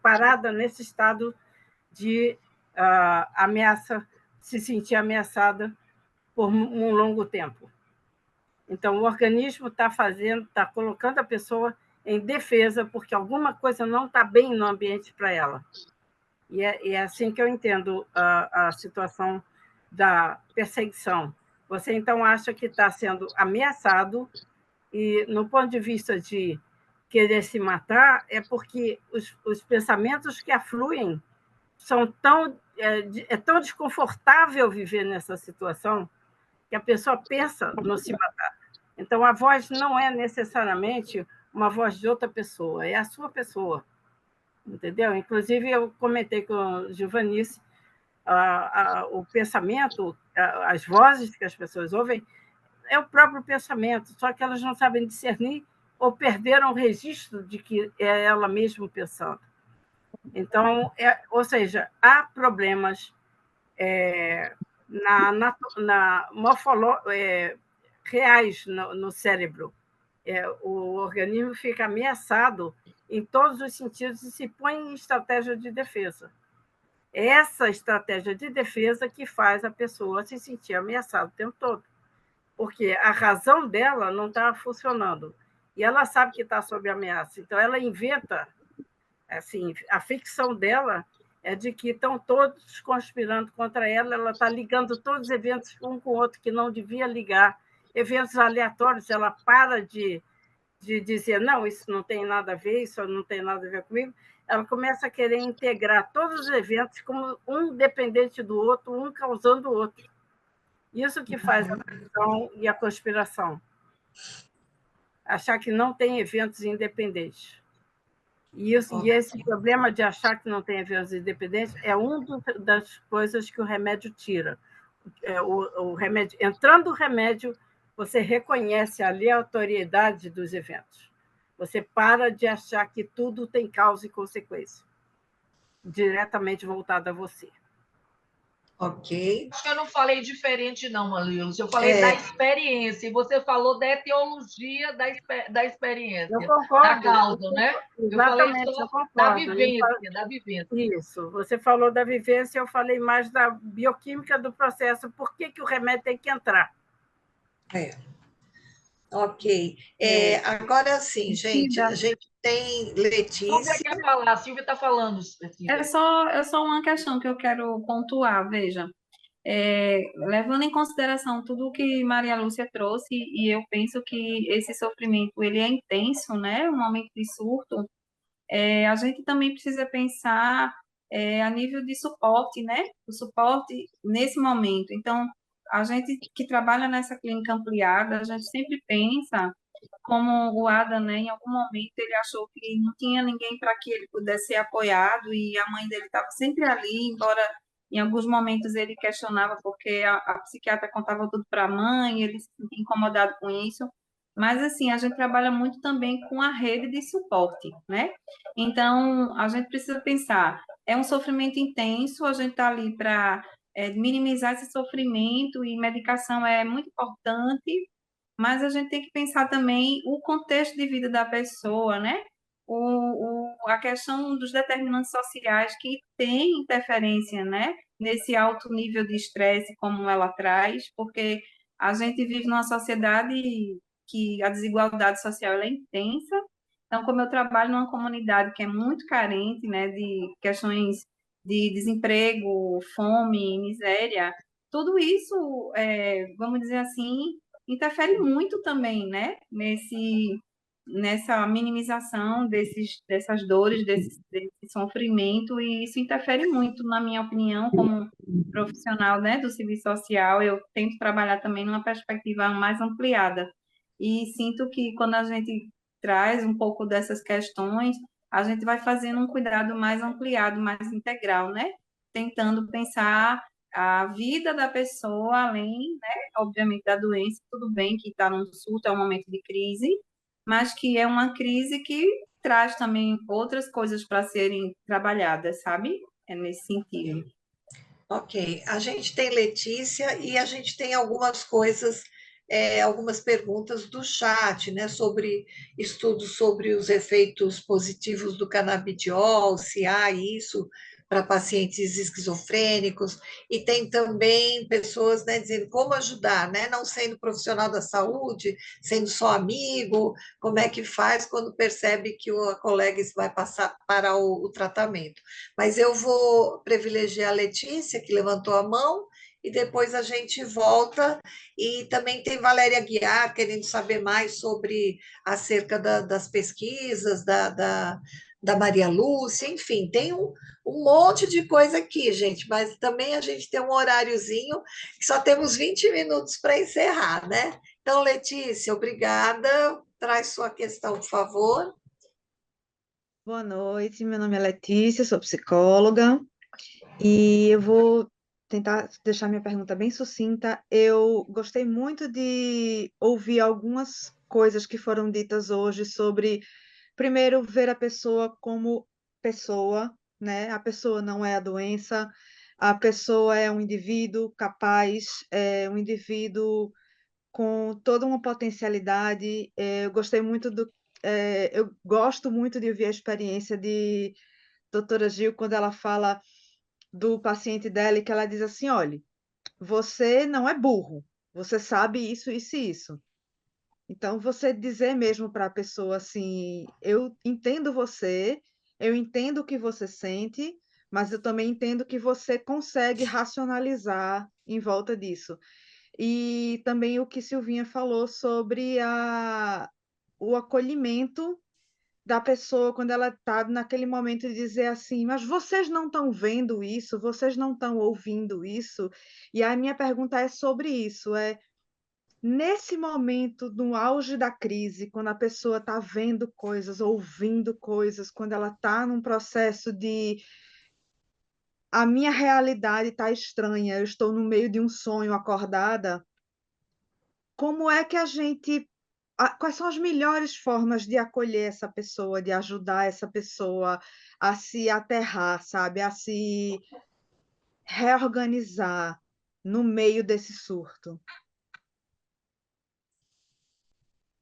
parada nesse estado de ameaça, se sentir ameaçada por um longo tempo. Então, o organismo está colocando a pessoa em defesa, porque alguma coisa não está bem no ambiente para ela. E é assim que eu entendo a situação da perseguição. Você, então, acha que está sendo ameaçado, e, no ponto de vista de querer se matar, é porque os pensamentos que afluem são tão... É tão desconfortável viver nessa situação que a pessoa pensa no se matar. Então, a voz não é necessariamente uma voz de outra pessoa, é a sua pessoa. Entendeu? Inclusive, eu comentei com o Giovanice, o pensamento, as vozes que as pessoas ouvem, é o próprio pensamento, só que elas não sabem discernir ou perderam o registro de que é ela mesma pensando. Então, ou seja, há problemas reais no cérebro. O organismo fica ameaçado em todos os sentidos e se põe em estratégia de defesa. É essa estratégia de defesa que faz a pessoa se sentir ameaçada o tempo todo, porque a razão dela não está funcionando e ela sabe que está sob ameaça. Então, ela inventa, assim, a ficção dela é de que estão todos conspirando contra ela, ela está ligando todos os eventos um com o outro que não devia ligar, eventos aleatórios, ela para de dizer, não, isso não tem nada a ver, isso não tem nada a ver comigo, ela começa a querer integrar todos os eventos como um dependente do outro, um causando o outro. Isso que faz a ficção e a conspiração. Achar que não tem eventos independentes. E esse problema de achar que não tem eventos independentes é uma das coisas que o remédio tira. O remédio, entrando o remédio, você reconhece ali a autoridade dos eventos. Você para de achar que tudo tem causa e consequência, diretamente voltado a você. Ok. Acho que eu não falei diferente, não, Marilos. Eu falei da experiência, e você falou da etiologia da experiência. Eu concordo. Da causa, né? Exatamente, eu concordo. Da vivência. Isso, você falou da vivência, eu falei mais da bioquímica do processo. Por que o remédio tem que entrar? Ok. Agora sim, gente, a gente tem Letícia. Silvia quer falar, a Silvia está falando. É só uma questão que eu quero pontuar, veja. Levando em consideração tudo o que Maria Lúcia trouxe, e eu penso que esse sofrimento ele é intenso, né? Um momento de surto, a gente também precisa pensar a nível de suporte, né? O suporte nesse momento. Então, a gente que trabalha nessa clínica ampliada, a gente sempre pensa, como o Adam, né, em algum momento ele achou que não tinha ninguém para que ele pudesse ser apoiado, e a mãe dele estava sempre ali, embora em alguns momentos ele questionava porque a psiquiatra contava tudo para a mãe, ele se sentia incomodado com isso. Mas, assim, a gente trabalha muito também com a rede de suporte, né? Então, a gente precisa pensar, é um sofrimento intenso, a gente está ali para minimizar esse sofrimento, e medicação é muito importante, mas a gente tem que pensar também o contexto de vida da pessoa, né? A questão dos determinantes sociais que têm interferência, né? Nesse alto nível de estresse, como ela traz, porque a gente vive numa sociedade que a desigualdade social ela é intensa. Então, como eu trabalho numa comunidade que é muito carente, né, de questões de desemprego, fome, miséria, tudo isso, vamos dizer assim, interfere muito também, né, nessa minimização dessas dores, desse sofrimento, e isso interfere muito, na minha opinião, como profissional, né, do serviço social. Eu tento trabalhar também numa perspectiva mais ampliada, e sinto que quando a gente traz um pouco dessas questões, a gente vai fazendo um cuidado mais ampliado, mais integral, né? Tentando pensar a vida da pessoa, além, né, obviamente, da doença. Tudo bem que está num surto, é um momento de crise, mas que é uma crise que traz também outras coisas para serem trabalhadas, sabe? É nesse sentido. Ok, a gente tem Letícia e a gente tem algumas coisas, algumas perguntas do chat, né, sobre estudos sobre os efeitos positivos do canabidiol, se há isso para pacientes esquizofrênicos, e tem também pessoas, né, dizendo como ajudar, né, não sendo profissional da saúde, sendo só amigo, como é que faz quando percebe que a colega vai passar para o tratamento. Mas eu vou privilegiar a Letícia, que levantou a mão, e depois a gente volta. E também tem Valéria Guiar, querendo saber mais sobre acerca das pesquisas, da Maria Lúcia, enfim, tem um monte de coisa aqui, gente, mas também a gente tem um horáriozinho, que só temos 20 minutos para encerrar, né? Então, Letícia, obrigada. Traz sua questão, por favor. Boa noite, meu nome é Letícia, sou psicóloga e eu vou tentar deixar minha pergunta bem sucinta. Eu gostei muito de ouvir algumas coisas que foram ditas hoje sobre, primeiro, ver a pessoa como pessoa, né? A pessoa não é a doença, a pessoa é um indivíduo capaz, é um indivíduo com toda uma potencialidade. Eu gostei muito eu gosto muito de ouvir a experiência de doutora Gil quando ela fala do paciente dela e que ela diz assim, olha, você não é burro, você sabe isso, isso e isso. Então, você dizer mesmo para a pessoa assim, eu entendo você, eu entendo o que você sente, mas eu também entendo que você consegue racionalizar em volta disso. E também o que Silvinha falou sobre o acolhimento da pessoa quando ela está naquele momento de dizer assim, mas vocês não estão vendo isso, vocês não estão ouvindo isso. E a minha pergunta é sobre isso, nesse momento, no auge da crise, quando a pessoa está vendo coisas, ouvindo coisas, quando ela está num processo de a minha realidade está estranha, eu estou no meio de um sonho acordada, como é que a gente. Quais são as melhores formas de acolher essa pessoa, de ajudar essa pessoa a se aterrar, sabe? A se reorganizar no meio desse surto?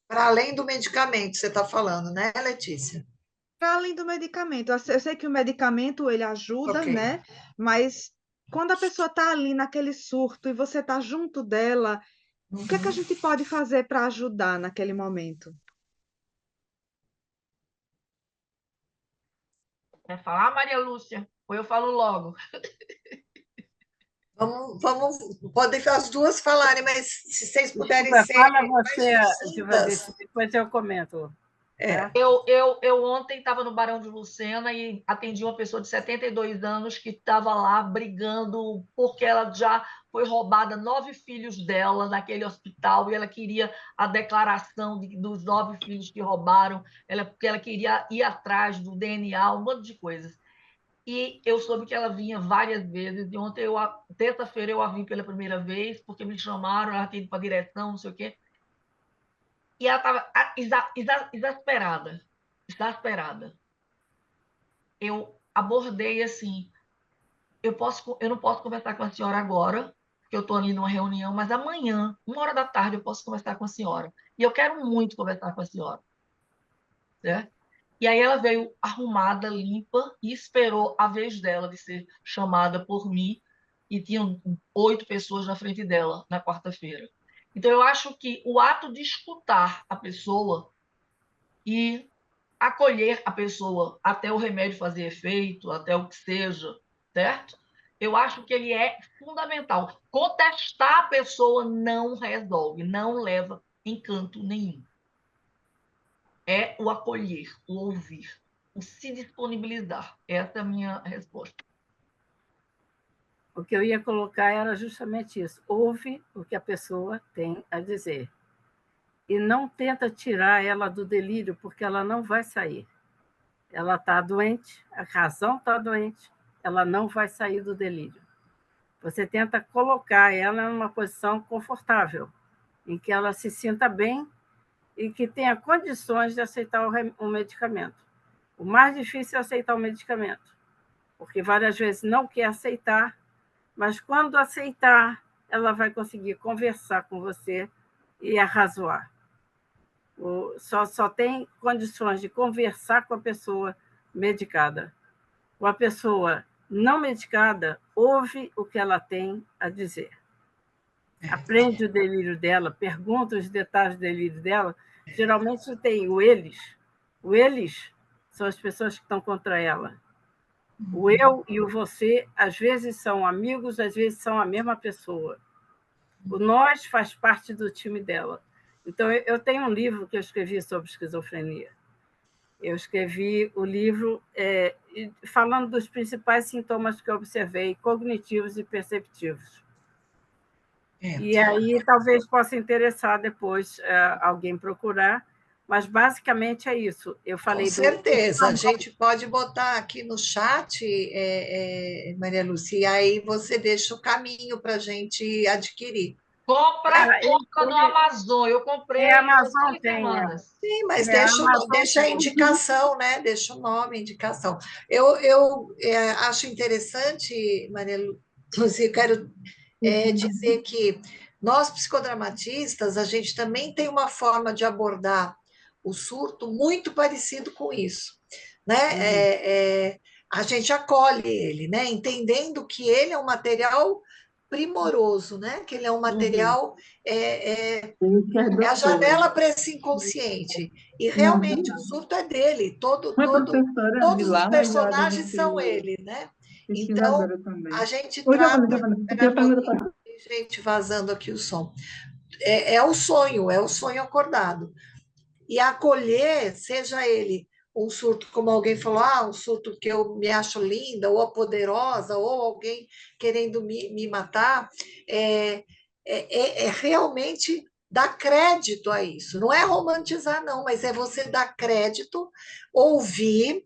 Para além do medicamento, você está falando, né, Letícia? Para além do medicamento, eu sei que o medicamento ele ajuda, Ok. né? Mas quando a pessoa está ali naquele surto e você está junto dela, o que é que a gente pode fazer para ajudar naquele momento? Quer falar, Maria Lúcia? Ou eu falo logo? Vamos, podem as duas falarem, mas se vocês puderem Desculpa, ser fala mais você, sucintas. depois eu comento. É. Tá? Eu ontem estava no Barão de Lucena e atendi uma pessoa de 72 anos que estava lá brigando porque ela já foi roubada 9 filhos dela naquele hospital e ela queria a declaração dos 9 filhos que roubaram, porque ela queria ir atrás do DNA, um monte de coisas. E eu soube que ela vinha várias vezes, e ontem, terça-feira, eu a vi pela primeira vez, porque me chamaram, ela tinha ido para a direção, não sei o quê. E ela estava exasperada, exasperada. Eu abordei assim, eu não posso conversar com a senhora agora, porque eu estou ali numa reunião, mas amanhã, 1 hora da tarde, eu posso conversar com a senhora. E eu quero muito conversar com a senhora, certo? E aí ela veio arrumada, limpa, e esperou a vez dela de ser chamada por mim, e tinham 8 pessoas na frente dela na quarta-feira. Então, eu acho que o ato de escutar a pessoa e acolher a pessoa até o remédio fazer efeito, até o que seja, certo? Eu acho que ele é fundamental. Contestar a pessoa não resolve, não leva em canto nenhum. É o acolher, o ouvir, o se disponibilizar. Essa é a minha resposta. O que eu ia colocar era justamente isso. Ouve o que a pessoa tem a dizer. E não tenta tirar ela do delírio, porque ela não vai sair. Ela está doente, a razão está doente, ela não vai sair do delírio. Você tenta colocar ela numa posição confortável, em que ela se sinta bem e que tenha condições de aceitar o medicamento. O mais difícil é aceitar o medicamento, porque várias vezes não quer aceitar, mas quando aceitar, ela vai conseguir conversar com você e arrazoar. Só tem condições de conversar com a pessoa medicada. Com a pessoa não medicada, ouve o que ela tem a dizer. Aprende o delírio dela, pergunta os detalhes do delírio dela. Geralmente tem o eles. O eles são as pessoas que estão contra ela. O eu e o você, às vezes, são amigos, às vezes são a mesma pessoa. O nós faz parte do time dela. Então, eu tenho um livro que eu escrevi sobre esquizofrenia. Eu escrevi o livro falando dos principais sintomas que eu observei, cognitivos e perceptivos. E aí talvez possa interessar depois alguém procurar, mas basicamente é isso. Eu falei Com certeza, a gente pode botar aqui no chat, Maria Lúcia, e aí você deixa o caminho para a gente adquirir. Compra no Amazon, eu comprei a Amazon 2 semanas. Sim, mas deixa a indicação, né? Deixa o nome, a indicação. Eu acho interessante, Maria Lúcia, quero dizer que nós, psicodramatistas, a gente também tem uma forma de abordar o surto muito parecido com isso, né? A gente acolhe ele, né? Entendendo que ele é um material primoroso, né? Que ele é um material é a janela para esse inconsciente. E realmente o surto é dele, todos os personagens são ele, né? Então, a gente trata. Tem gente vazando aqui o som. É o sonho acordado. E acolher, seja ele um surto, como alguém falou, um surto que eu me acho linda, ou a poderosa, ou alguém querendo me matar, realmente dar crédito a isso. Não é romantizar, não, mas é você dar crédito, ouvir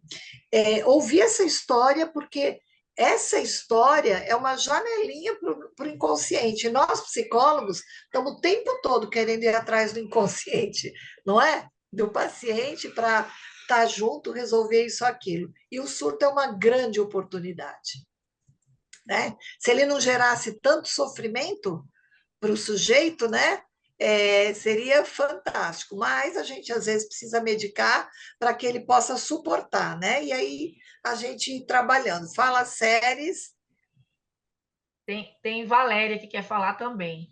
essa história, porque essa história é uma janelinha para o inconsciente. Nós, psicólogos, estamos o tempo todo querendo ir atrás do inconsciente, não é? Do paciente para estar junto, resolver isso, aquilo. E o surto é uma grande oportunidade. Né? Se ele não gerasse tanto sofrimento para o sujeito, né? Seria fantástico, mas a gente às vezes precisa medicar para que ele possa suportar, né? E aí a gente trabalhando. Fala séries. Tem Valéria que quer falar também.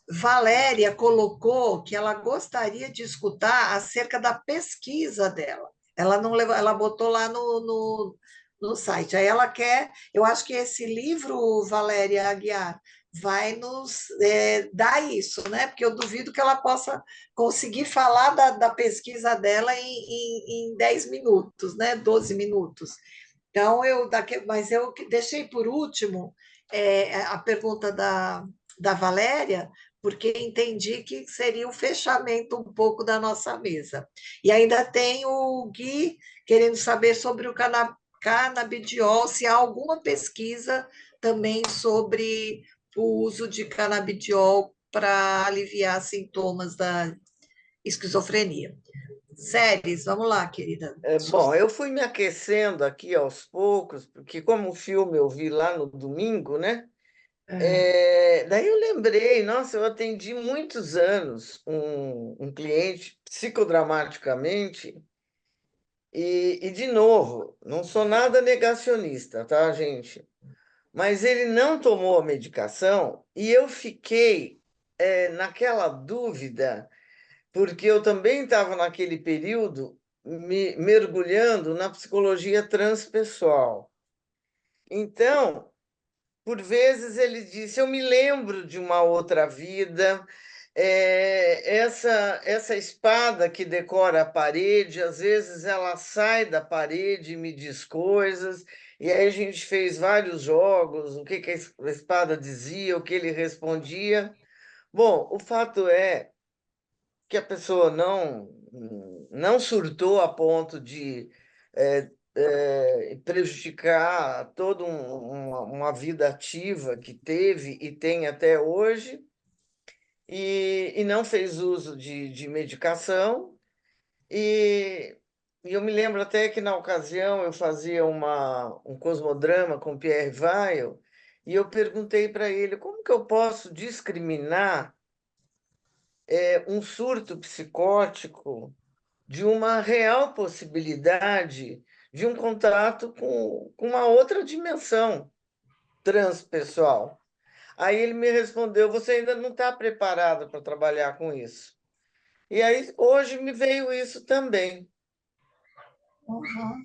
Valéria colocou que ela gostaria de escutar acerca da pesquisa dela. Ela não levou, ela botou lá no site. Aí ela quer, eu acho que esse livro, Valéria Aguiar, vai nos dar isso, né? Porque eu duvido que ela possa conseguir falar da pesquisa dela em 10 minutos, né? 12 minutos. Então, mas eu deixei por último a pergunta da Valéria, porque entendi que seria o fechamento um pouco da nossa mesa. E ainda tem o Gui querendo saber sobre o canabidiol, se há alguma pesquisa também sobre o uso de canabidiol para aliviar sintomas da esquizofrenia. Séries, vamos lá, querida. Bom, eu fui me aquecendo aqui aos poucos, porque como o filme eu vi lá no domingo, né? Daí eu lembrei, nossa, eu atendi muitos anos um cliente psicodramaticamente, de novo, não sou nada negacionista, tá, gente? Mas ele não tomou a medicação e eu fiquei naquela dúvida, porque eu também estava naquele período me mergulhando na psicologia transpessoal. Então, por vezes ele disse: eu me lembro de uma outra vida, essa espada que decora a parede, às vezes ela sai da parede e me diz coisas, e aí a gente fez vários jogos, o que que a espada dizia, o que ele respondia. Bom, o fato é que a pessoa não surtou a ponto de prejudicar toda uma vida ativa que teve e tem até hoje, e não fez uso de medicação. E eu me lembro até que, na ocasião, eu fazia um cosmodrama com Pierre Weil, e eu perguntei para ele como que eu posso discriminar um surto psicótico de uma real possibilidade de um contato com uma outra dimensão transpessoal. Aí ele me respondeu: você ainda não está preparada para trabalhar com isso. E aí hoje me veio isso também. Uhum.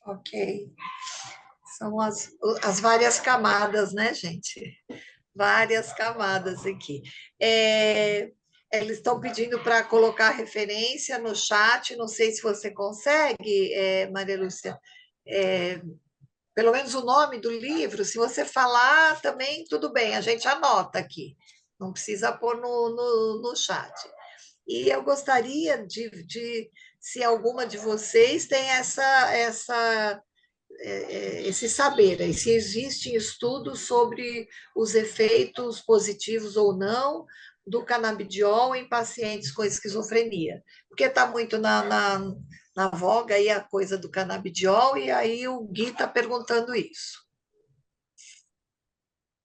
Ok. São as várias camadas, né, gente? Várias camadas aqui. Eles estão pedindo para colocar referência no chat, não sei se você consegue, Maria Lúcia, pelo menos o nome do livro, se você falar também, tudo bem, a gente anota aqui, não precisa pôr no chat. E eu gostaria de se alguma de vocês tem esse saber, e se existem estudos sobre os efeitos positivos ou não do canabidiol em pacientes com esquizofrenia, porque está muito na voga aí a coisa do canabidiol, e aí o Gui está perguntando isso.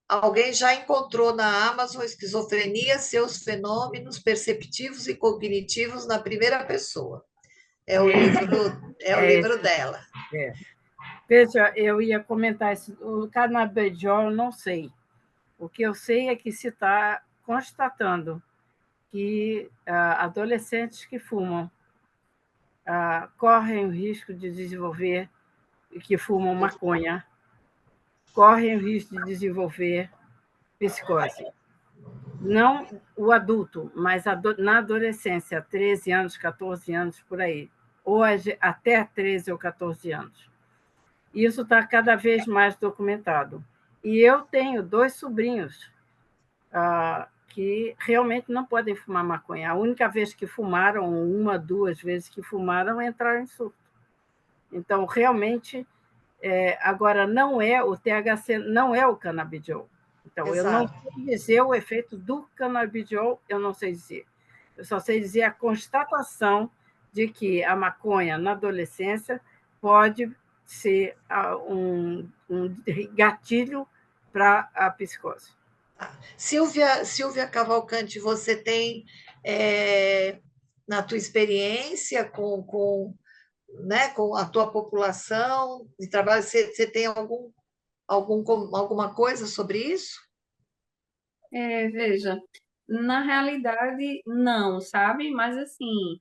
Alguém já encontrou na Amazon Esquizofrenia, seus fenômenos perceptivos e cognitivos na primeira pessoa. É o livro dela. Veja, eu ia comentar isso. O canabidiol, não sei. O que eu sei é que se está constatando que adolescentes que fumam correm o risco de desenvolver, que fumam maconha, correm o risco de desenvolver psicose. Não o adulto, mas na adolescência, 13 anos, 14 anos, por aí. Ou até 13 ou 14 anos. Isso está cada vez mais documentado. E eu tenho 2 sobrinhos que realmente não podem fumar maconha. A única vez que fumaram, 1, 2 vezes que fumaram, entraram em surto. Então, realmente, agora não é o THC, não é o canabidiol. Então, exato. Eu não sei dizer o efeito do canabidiol, eu não sei dizer. Eu só sei dizer a constatação de que a maconha na adolescência pode ser um gatilho para a psicose. Silvia Cavalcante, você tem, na tua experiência com a tua população de trabalho, você tem alguma coisa sobre isso? Veja, na realidade, não, sabe? Mas, assim,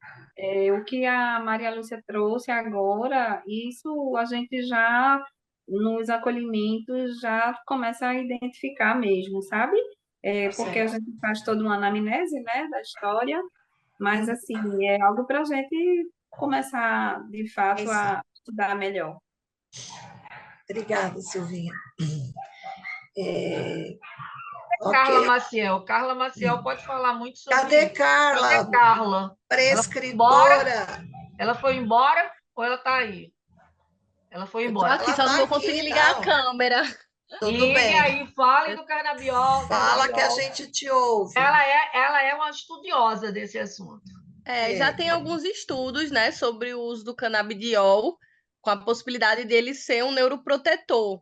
o que a Maria Lúcia trouxe agora, isso a gente já, nos acolhimentos, já começa a identificar mesmo, sabe? Porque a gente faz toda uma anamnese, né, da história, mas, assim, é algo para a gente começar, de fato, a estudar melhor. Obrigada, Silvinha. Carla Maciel pode falar muito sobre Cadê isso. Carla? Cadê Carla? Prescritora. Ela foi embora ou ela está aí? Ela foi embora. Aqui, só não vou conseguir ligar a câmera. Tudo bem. Aí, fale do canabidiol. Fala que a gente te ouve. Ela é uma estudiosa desse assunto. Já tem alguns estudos, né, sobre o uso do canabidiol, com a possibilidade dele ser um neuroprotetor,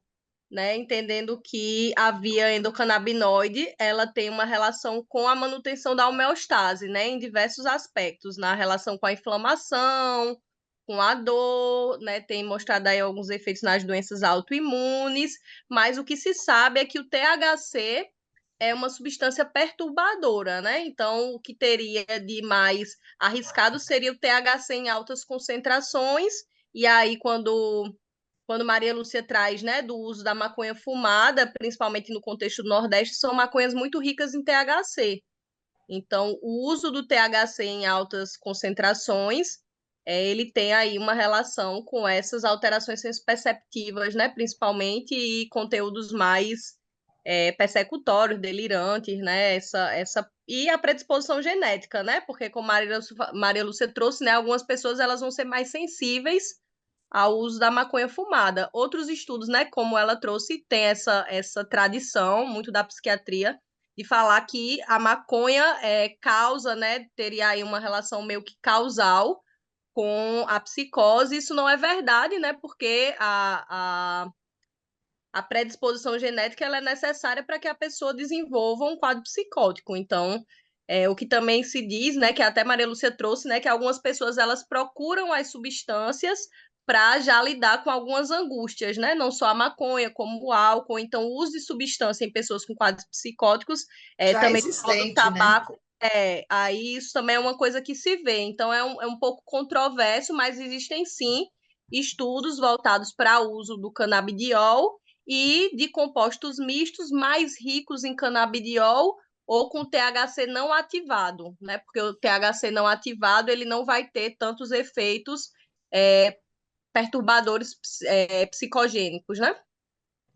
né, entendendo que a via endocannabinoide, ela tem uma relação com a manutenção da homeostase, né, em diversos aspectos, na relação com a inflamação, com a dor, né, tem mostrado aí alguns efeitos nas doenças autoimunes, mas o que se sabe é que o THC é uma substância perturbadora, né? Então, o que teria de mais arriscado seria o THC em altas concentrações, e aí, quando Maria Lúcia traz, né, do uso da maconha fumada, principalmente no contexto do Nordeste, são maconhas muito ricas em THC. Então, o uso do THC em altas concentrações, ele tem aí uma relação com essas alterações perceptivas, né, principalmente, e conteúdos mais persecutórios, delirantes, né, e a predisposição genética, né, porque como Maria Lúcia trouxe, né, algumas pessoas elas vão ser mais sensíveis ao uso da maconha fumada. Outros estudos, né, como ela trouxe, tem essa tradição muito da psiquiatria de falar que a maconha causa, né, teria aí uma relação meio que causal com a psicose. Isso não é verdade, né, porque a predisposição genética ela é necessária para que a pessoa desenvolva um quadro psicótico. Então, o que também se diz, né, que até Maria Lúcia trouxe, né, que algumas pessoas elas procuram as substâncias para já lidar com algumas angústias, né? Não só a maconha, como o álcool. Então, o uso de substância em pessoas com quadros psicóticos, Já também o existente, né? tabaco, aí isso também é uma coisa que se vê. Então, é um pouco controverso, mas existem sim estudos voltados para o uso do canabidiol e de compostos mistos mais ricos em canabidiol ou com THC não ativado, né? Porque o THC não ativado ele não vai ter tantos efeitos perturbadores psicogênicos, né?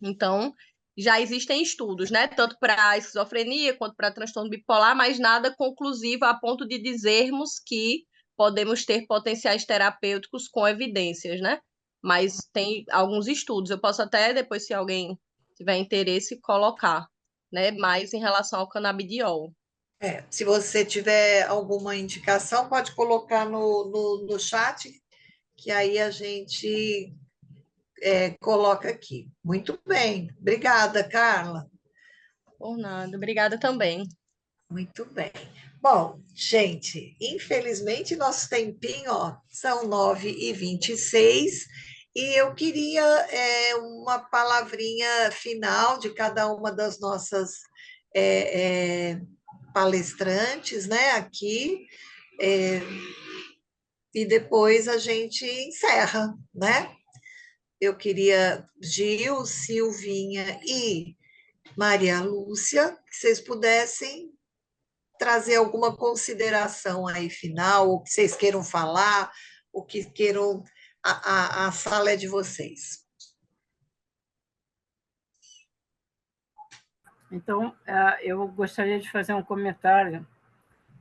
Então, já existem estudos, né? Tanto para esquizofrenia quanto para transtorno bipolar, mas nada conclusivo a ponto de dizermos que podemos ter potenciais terapêuticos com evidências, né? Mas tem alguns estudos. Eu posso até, depois, se alguém tiver interesse, colocar, né? Mais em relação ao canabidiol. Se você tiver alguma indicação, pode colocar no chat, que aí a gente coloca aqui. Muito bem. Obrigada, Carla. Por nada. Obrigada também. Muito bem. Bom, gente, infelizmente nosso tempinho, ó, são 9h26 e eu queria uma palavrinha final de cada uma das nossas palestrantes, né, aqui, e depois a gente encerra, né? Eu queria Gil, Silvinha e Maria Lúcia, que vocês pudessem trazer alguma consideração aí final, o que vocês queiram falar, o que queiram, a sala é de vocês. Então, eu gostaria de fazer um comentário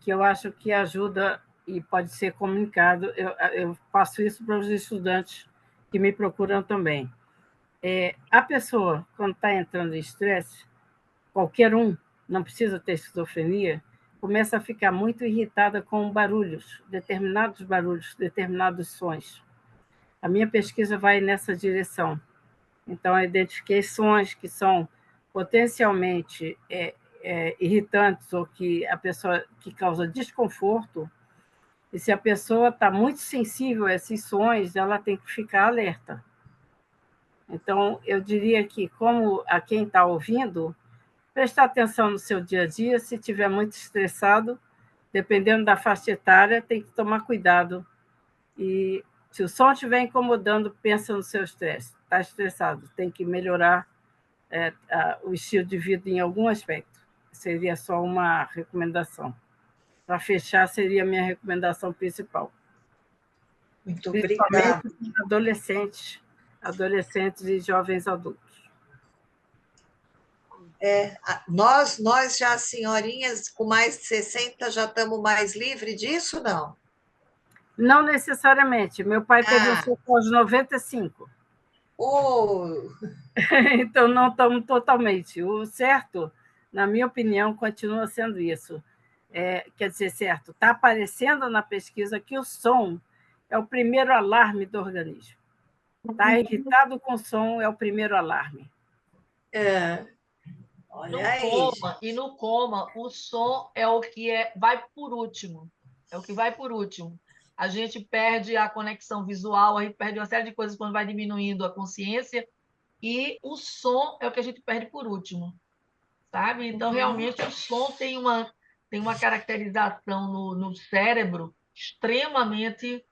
que eu acho que ajuda e pode ser comunicado. Eu faço isso para os estudantes que me procuram também. A pessoa, quando está entrando em estresse, qualquer um, não precisa ter esquizofrenia, começa a ficar muito irritada com barulhos, determinados sons. A minha pesquisa vai nessa direção. Então, eu identifiquei sons que são potencialmente irritantes ou que a pessoa que causa desconforto, e se a pessoa está muito sensível a esses sons, ela tem que ficar alerta. Então, eu diria que, como a quem está ouvindo, prestar atenção no seu dia a dia, se estiver muito estressado, dependendo da faixa etária, tem que tomar cuidado. E se o som estiver incomodando, pensa no seu estresse. Está estressado, tem que melhorar o estilo de vida em algum aspecto. Seria só uma recomendação. Para fechar, seria a minha recomendação principal. Muito obrigada. Principalmente adolescentes e jovens adultos. Nós já, senhorinhas, com mais de 60, já estamos mais livres disso, não? Não necessariamente. Meu pai teve um surto aos 95. Então, não estamos totalmente. O certo, na minha opinião, continua sendo isso. quer dizer, certo, está aparecendo na pesquisa que o som é o primeiro alarme do organismo. Está irritado com o som é o primeiro alarme. Olha aí. E no coma, o som é o que vai por último. É o que vai por último. A gente perde a conexão visual, a gente perde uma série de coisas quando vai diminuindo a consciência, e o som é o que a gente perde por último, sabe? Então, realmente, o som tem uma caracterização no cérebro extremamente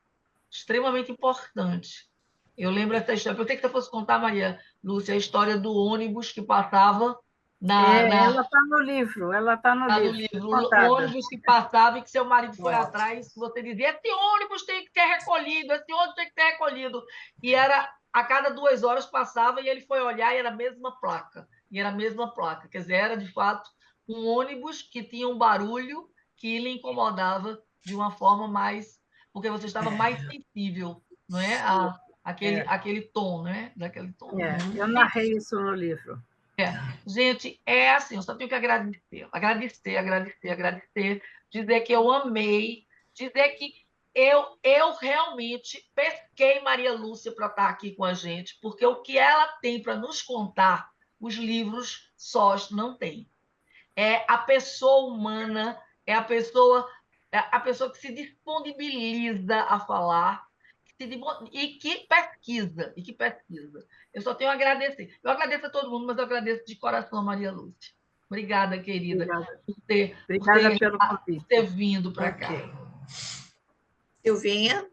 importante. Eu lembro essa história. Eu pensei que você fosse contar, Maria Lúcia, a história do ônibus que passava ela está no livro, ela está no livro. O ônibus que passava e que seu marido foi atrás, você dizia, esse ônibus tem que ser recolhido, esse ônibus tem que ser recolhido. E era a cada 2 horas passava e ele foi olhar e era a mesma placa. Quer dizer, era de fato um ônibus que tinha um barulho que lhe incomodava de uma forma mais... Porque você estava mais sensível, não é? Aquele tom, né? Daquele tom. Eu narrei isso no livro. Gente, é assim, eu só tenho que agradecer, dizer que eu amei, dizer que eu realmente pesquei Maria Lúcia para estar aqui com a gente, porque o que ela tem para nos contar, os livros sós não têm. É a pessoa humana, é a pessoa que se disponibiliza a falar, e que pesquisa. Eu só tenho a agradecer. Eu agradeço a todo mundo, mas eu agradeço de coração a Maria Lúcia. Obrigada, querida, Obrigada pelo convite. por ter vindo para cá. Silvinha?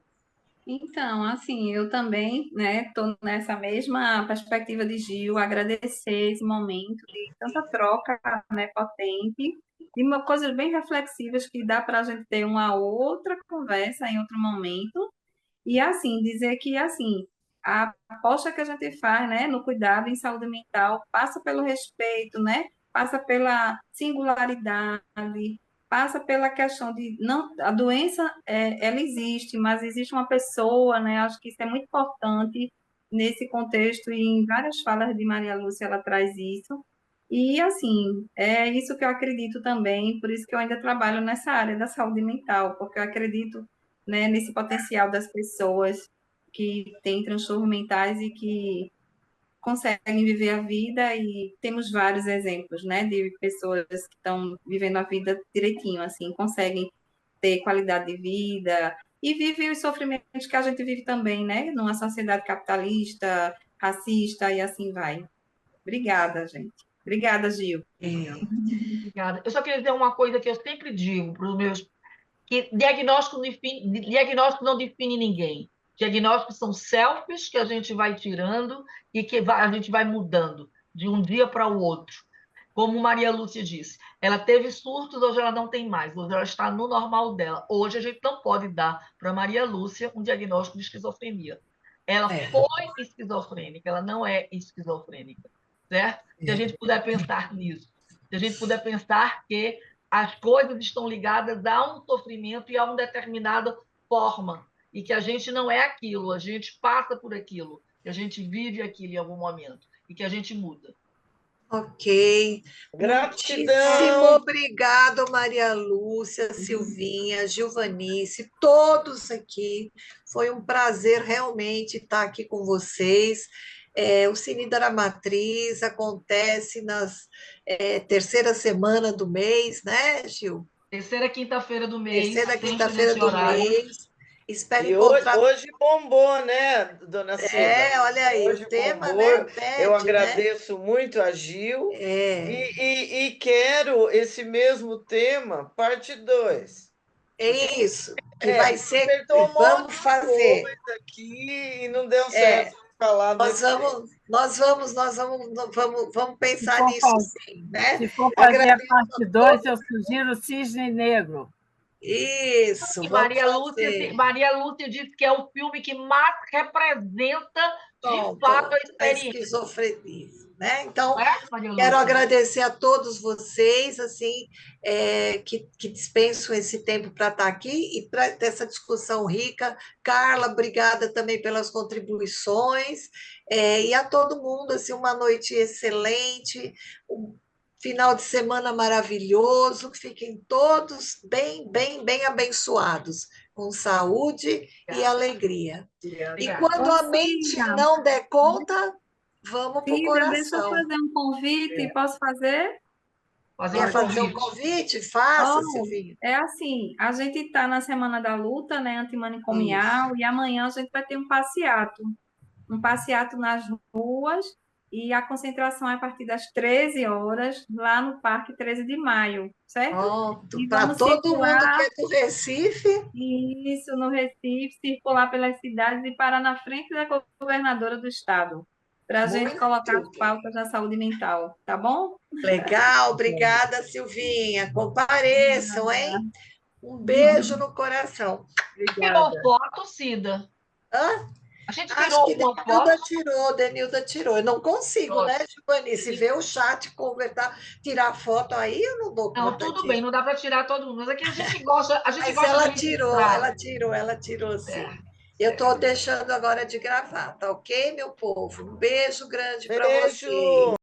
Então, assim, eu também, né, estou nessa mesma perspectiva de Gil, agradecer esse momento de tanta troca, né, potente, e uma coisas bem reflexivas que dá para a gente ter uma outra conversa em outro momento. E, assim, dizer que, assim, a aposta que a gente faz, né, no cuidado em saúde mental passa pelo respeito, né, passa pela singularidade, passa pela questão de não, a doença ela existe, mas existe uma pessoa, né? Acho que isso é muito importante nesse contexto e em várias falas de Maria Lúcia ela traz isso. E assim, é isso que eu acredito também, por isso que eu ainda trabalho nessa área da saúde mental, porque eu acredito, né, nesse potencial das pessoas que têm transtornos mentais e que conseguem viver a vida, e temos vários exemplos, né, de pessoas que estão vivendo a vida direitinho, assim, conseguem ter qualidade de vida e vivem os sofrimentos que a gente vive também, né, numa sociedade capitalista, racista e assim vai. Obrigada, gente. Obrigada, Gil. Obrigada. Eu só queria dizer uma coisa que eu sempre digo para os meus... que diagnóstico não define ninguém. Diagnósticos são selfies que a gente vai tirando e que a gente vai mudando de um dia para o outro. Como Maria Lúcia disse, ela teve surtos, hoje ela não tem mais, hoje ela está no normal dela. Hoje a gente não pode dar para Maria Lúcia um diagnóstico de esquizofrenia. Ela foi esquizofrênica, ela não é esquizofrênica, certo? Se a gente puder pensar nisso, se a gente puder pensar que as coisas estão ligadas a um sofrimento e a uma determinada forma, e que a gente não é aquilo, a gente passa por aquilo, que a gente vive aquilo em algum momento, e que a gente muda. Ok. Gratidão. Muitíssimo obrigado, Maria Lúcia, Silvinha, Gilvanice, todos aqui. Foi um prazer realmente estar aqui com vocês. O Cine da Matriz acontece nas terceira semana do mês, né, Gil? Terceira quinta-feira do mês. Terceira quinta-feira do mês. Espero E encontrar... hoje bombou, né, dona Cida? olha aí, hoje o tema, bombou. né? Pede, Eu agradeço muito a Gil e quero esse mesmo tema, parte 2. É isso, que vai ser... Apertou um Vamos monte de fazer. coisa aqui e não deu certo falar desse tema. Vamos pensar nisso sim, né? Se for fazer a parte 2, eu sugiro Cisne Negro. Isso, e Maria Lúcia disse que é o filme que mais representa, de fato, a experiência. A esquizofrenia, né? Então, quero agradecer a todos vocês, assim, que dispensam esse tempo para estar aqui e para ter essa discussão rica. Carla, obrigada também pelas contribuições, e a todo mundo, assim, uma noite excelente, final de semana maravilhoso, fiquem todos bem, bem, bem abençoados, com saúde e alegria. E Obrigada. quando a mente Cida, não der conta, vamos para o Cida, deixa eu coração. fazer um convite, posso fazer? Fazer Quer um fazer um convite. convite? Faça, Oh, Silvinha. é assim, a gente está na Semana da Luta, né, antimanicomial, e amanhã a gente vai ter um passeato nas ruas, e a concentração é a partir das 13 horas, lá no Parque 13 de Maio, certo? Pronto. E Para vamos todo mundo que circular, é do Recife, isso, no Recife, circular pelas cidades e parar na frente da governadora do estado, para a gente colocar as muito pautas da saúde mental, tá bom? legal. Obrigada, Silvinha. Compareçam, hein? Um beijo no coração. Tirou foto, Cida? Hã? A gente Acho tirou que alguma Denilda foto? tirou, Denilda tirou. Eu não consigo, né, Giovanni? Se ver o chat, conversar, tirar foto aí, eu não dou Não, conta tudo disso. bem, não dá para tirar todo mundo. Mas aqui a gente gosta Mas de ela registrar. tirou sim. Certo, Eu estou deixando agora de gravar, tá ok, meu povo? Um beijo grande para Beijo! vocês.